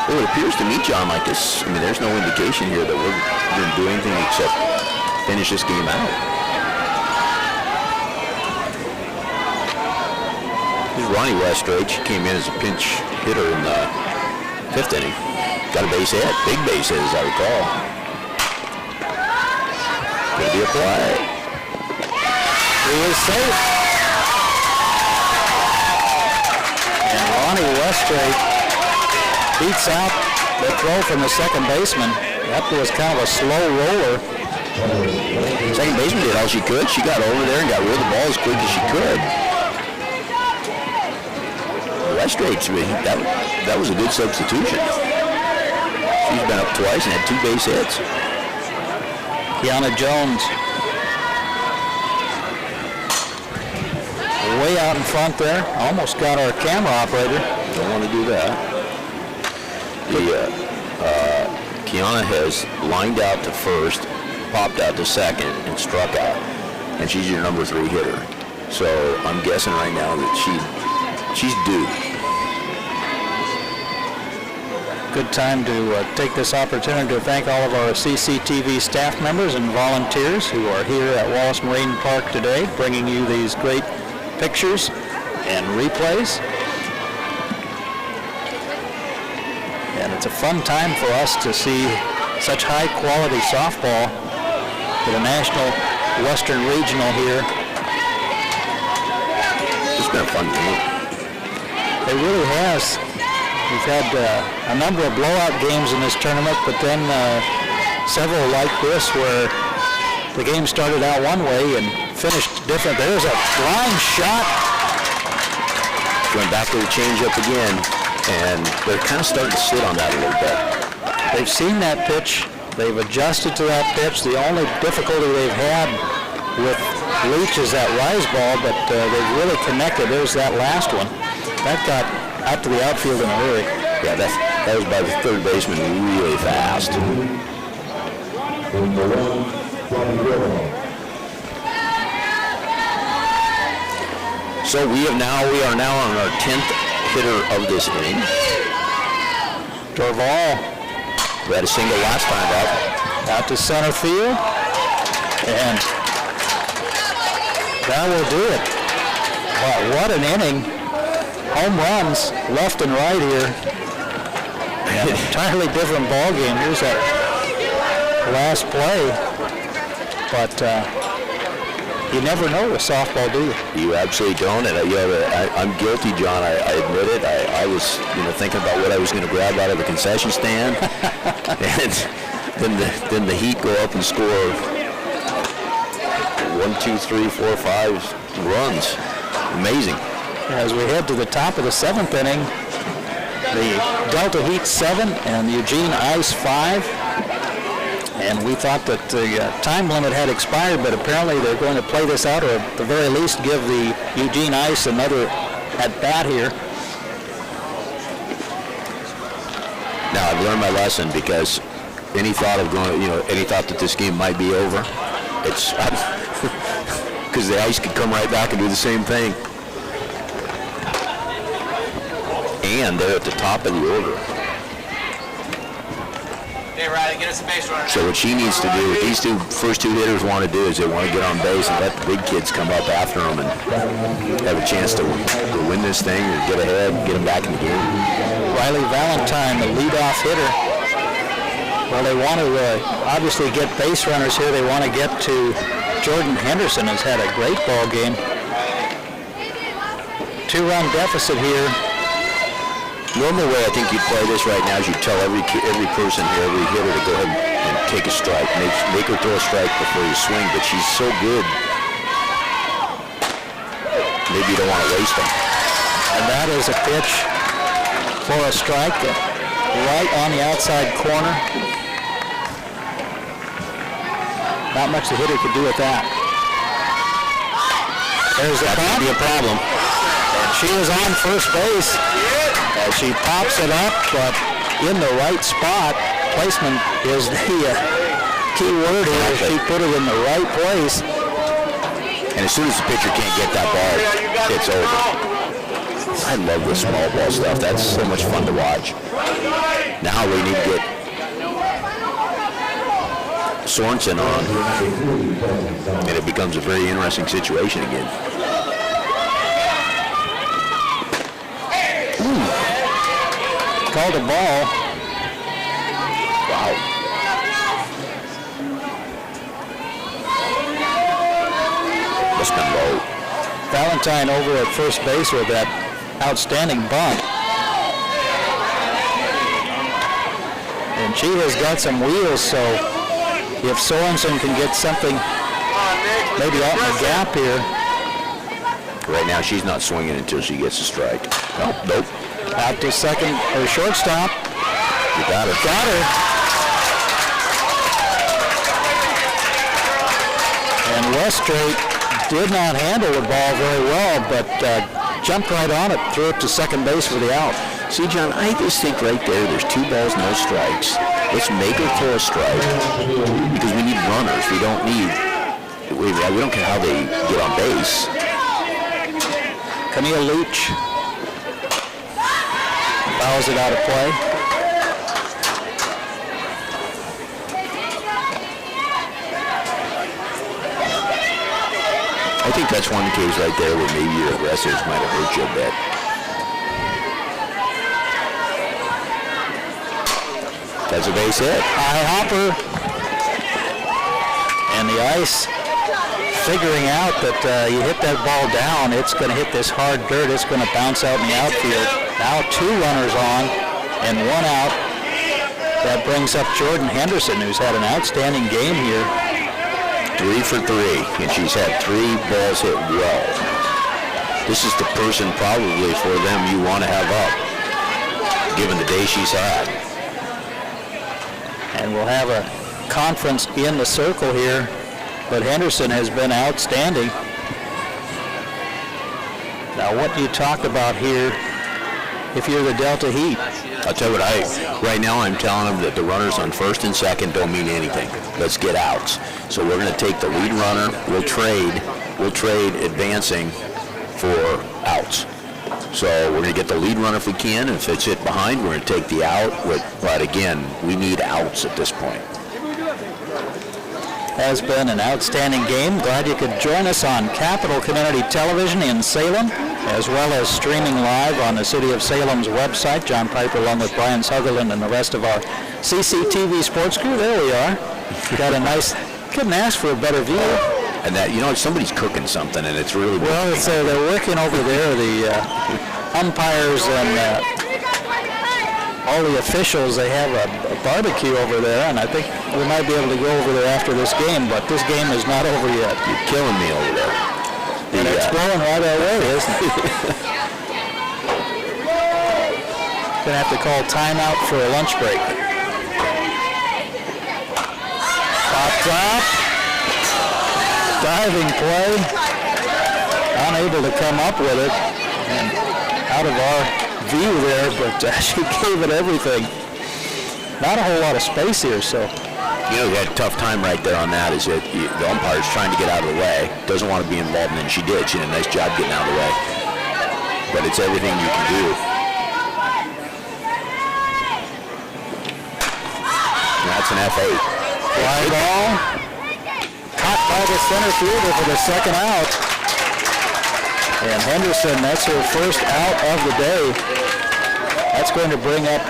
Well, it appears to me, John, like this, there's no indication here that we're going to do anything except finish this game out. Here's Ronnie Westray. She came in as a pinch hitter in the fifth inning. Got a base hit, big base hit, as I recall. Going to be a play. He is safe. And Ronnie Westray beats out the throw from the second baseman. That was kind of a slow roller. Second baseman did all she could. She got over there and got rid of the ball as quick as she could. Westray, that was a good substitution. She's been up twice and had 2 base hits. Kiana Jones way out in front there. Almost got our camera operator. Don't want to do that. Kiana has lined out to first, popped out to second, and struck out. And she's your number 3 hitter. So I'm guessing right now that she's due. Good time to take this opportunity to thank all of our CCTV staff members and volunteers who are here at Wallace Marine Park today, bringing you these great pictures and replays. And it's a fun time for us to see such high quality softball for the National Western Regional here. It's been a fun game. It really has. We've had a number of blowout games in this tournament, but then several like this where the game started out one way and finished different. There's a line shot. Going back to the changeup again, and they're kind of starting to sit on that a little bit. They've seen that pitch. They've adjusted to that pitch. The only difficulty they've had with Leach is that rise ball, but they've really connected. There's that last one. That got out to the outfield in a hurry. Yeah, that was by the third baseman really fast. So we are now on our 10th hitter of this inning. Dorval We had a single last time up. out to center field, and that will do it. But what an inning. Home runs left and right here. An entirely different ball game. Here's that last play. But you never know with softball, do you? You absolutely don't, and I'm guilty, John. I admit it. I was, thinking about what I was going to grab out of the concession stand, and then the Heat go up and score 1, 2, 3, 4, 5 runs. Amazing. As we head to the top of the 7th inning, the Delta Heat 7 and the Eugene Ice 5. And we thought that the time limit had expired, but apparently they're going to play this out, or at the very least give the Eugene Ice another at-bat here. Now, I've learned my lesson, because any thought that this game might be over, it's because the Ice could come right back and do the same thing. And they're at the top of the order. Hey, Riley, get us a base runner. So what she needs to do, these first two hitters want to do is they want to get on base and let the big kids come up after them and have a chance to win this thing or get ahead and get them back in the game. Riley Valentine, the leadoff hitter. Well, they want to obviously get base runners here. They want to get to Jordan Henderson, has had a great ball game. 2-run deficit here. Normal way I think you'd play this right now is you'd tell every person here, every hitter, to go ahead and take a strike. Make her throw a strike before you swing, but she's so good. Maybe you don't want to waste them. And that is a pitch for a strike right on the outside corner. Not much the hitter could do with that. There's the That could be a problem. And she is on first base. As she pops it up, but in the right spot. Placement is the key word here. She put it in the right place. And as soon as the pitcher can't get that ball, it's over. I love this small ball stuff. That's so much fun to watch. Now we need to get Sorensen on, and it becomes a very interesting situation again. Called a ball. Wow. Must have been low. Valentine over at first base with that outstanding bunt. And she has got some wheels, so if Sorensen can get something maybe out in the gap here. Right now she's not swinging until she gets a strike. Nope. Out to second or shortstop. You got her. Got her. And Weststraight did not handle the ball very well, but jumped right on it, threw it to second base for the out. See, John, I just think right there's 2 balls, no strikes. Let's make her throw a strike, because we need runners. We don't care how they get on base. Camille Leach fouls it out of play. I think that's one case right there where maybe your aggressors might have hurt you a bit. That's a base hit. High hopper. And the Ice figuring out that you hit that ball down, it's going to hit this hard dirt. It's going to bounce out in the outfield. Now 2 runners on and 1 out. That brings up Jordan Henderson, who's had an outstanding game here. 3 for 3, and she's had 3 balls hit well. This is the person probably for them you want to have up, given the day she's had. And we'll have a conference in the circle here, but Henderson has been outstanding. Now, what do you talk about here if you're the Delta Heat? I'll tell you what, right now I'm telling them that the runners on first and second don't mean anything. Let's get outs. So we're going to take the lead runner. We'll trade advancing for outs. So we're going to get the lead runner if we can. If it's hit behind, we're going to take the out. But again, we need outs at this point. Has been an outstanding game. Glad you could join us on Capital Community Television in Salem, as well as streaming live on the City of Salem's website. John Piper along with Brian Sutherland and the rest of our CCTV sports crew. There we are. Got a nice, couldn't ask for a better view. And that, somebody's cooking something, and it's really well. It's they're working over there. The umpires and all the officials. They have a barbecue over there, and I think we might be able to go over there after this game. But this game is not over yet. You're killing me over there. And it's blowing right our way, isn't it? Gonna have to call timeout for a lunch break. Top. Diving play, unable to come up with it, and out of our view there, but she gave it everything. Not a whole lot of space here, so. We had a tough time right there on that, is that the umpire's trying to get out of the way, doesn't want to be involved, and she did. She did a nice job getting out of the way. But it's everything you can do. That's an F8. Fly ball. Caught by the center fielder for the second out. And Henderson, that's her first out of the day. That's going to bring up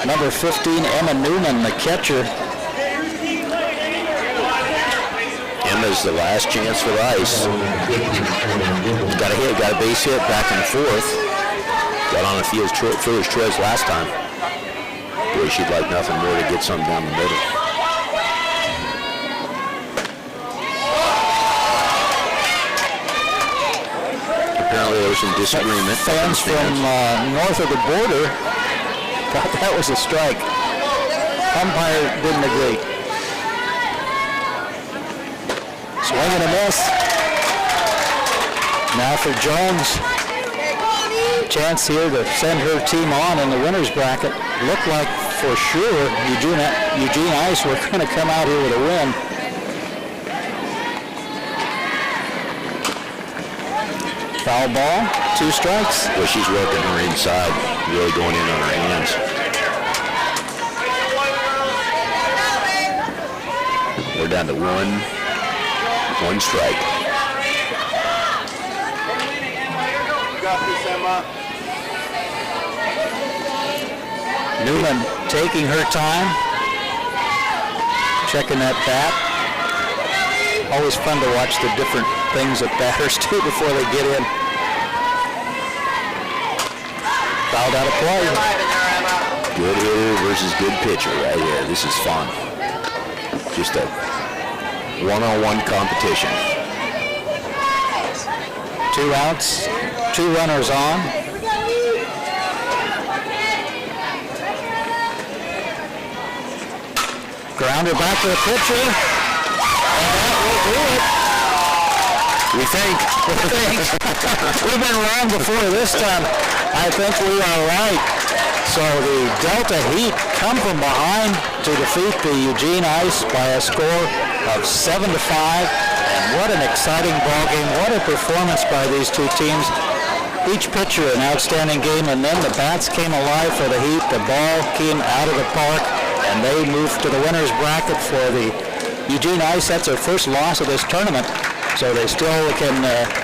number 15, Emma Newman, the catcher. Emma's the last chance for Ice. Got a hit, got a base hit back and forth. Got on the fielder's choice last time. Boy, she'd like nothing more to get something down the middle. Apparently there was some disagreement. Fans from north of the border thought that was a strike. Umpire didn't agree. Swing and a miss. Now for Jones. Chance here to send her team on in the winner's bracket. Looked like for sure Eugene Ice were going to come out here with a win. Foul ball, 2 strikes. Well, she's working her inside, really going in on her hands. We're down to one strike. You got this, Emma. Newman taking her time, checking that bat. Always fun to watch the different things that batters do before they get in. Fouled out of play. Good hitter versus good pitcher right here. This is fun. Just a one-on-one competition. 2 outs, 2 runners on. Grounder back to the pitcher. And that will do it. We think. We've been wrong before this time. I think we are right. So the Delta Heat come from behind to defeat the Eugene Ice by a score of 7-5. And what an exciting ball game. What a performance by these 2 teams. Each pitcher an outstanding game, and then the bats came alive for the Heat. The ball came out of the park, and they moved to the winner's bracket for the Eugene Ice. That's their first loss of this tournament. So they still can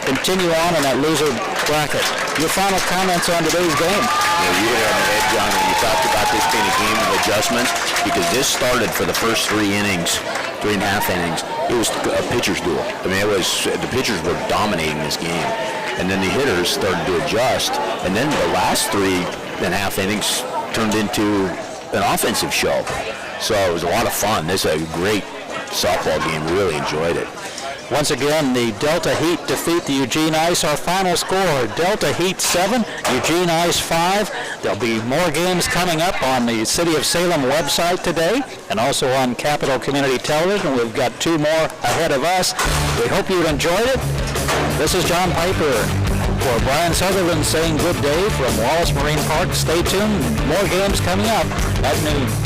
continue on in that loser bracket. Your final comments on today's game? You hit it on the head, John, when you talked about this being a game of adjustments, because this started for the first 3 innings 3.5 innings, it was a pitcher's duel. I mean, the pitchers were dominating this game. And then the hitters started to adjust. And then the last 3.5 innings turned into an offensive show. So it was a lot of fun. This is a great softball game. Really enjoyed it. Once again, the Delta Heat defeat the Eugene Ice. Our final score, Delta Heat 7, Eugene Ice 5. There'll be more games coming up on the City of Salem website today and also on Capital Community Television. We've got 2 more ahead of us. We hope you enjoyed it. This is John Piper for Brian Sutherland saying good day from Wallace Marine Park. Stay tuned. More games coming up at noon.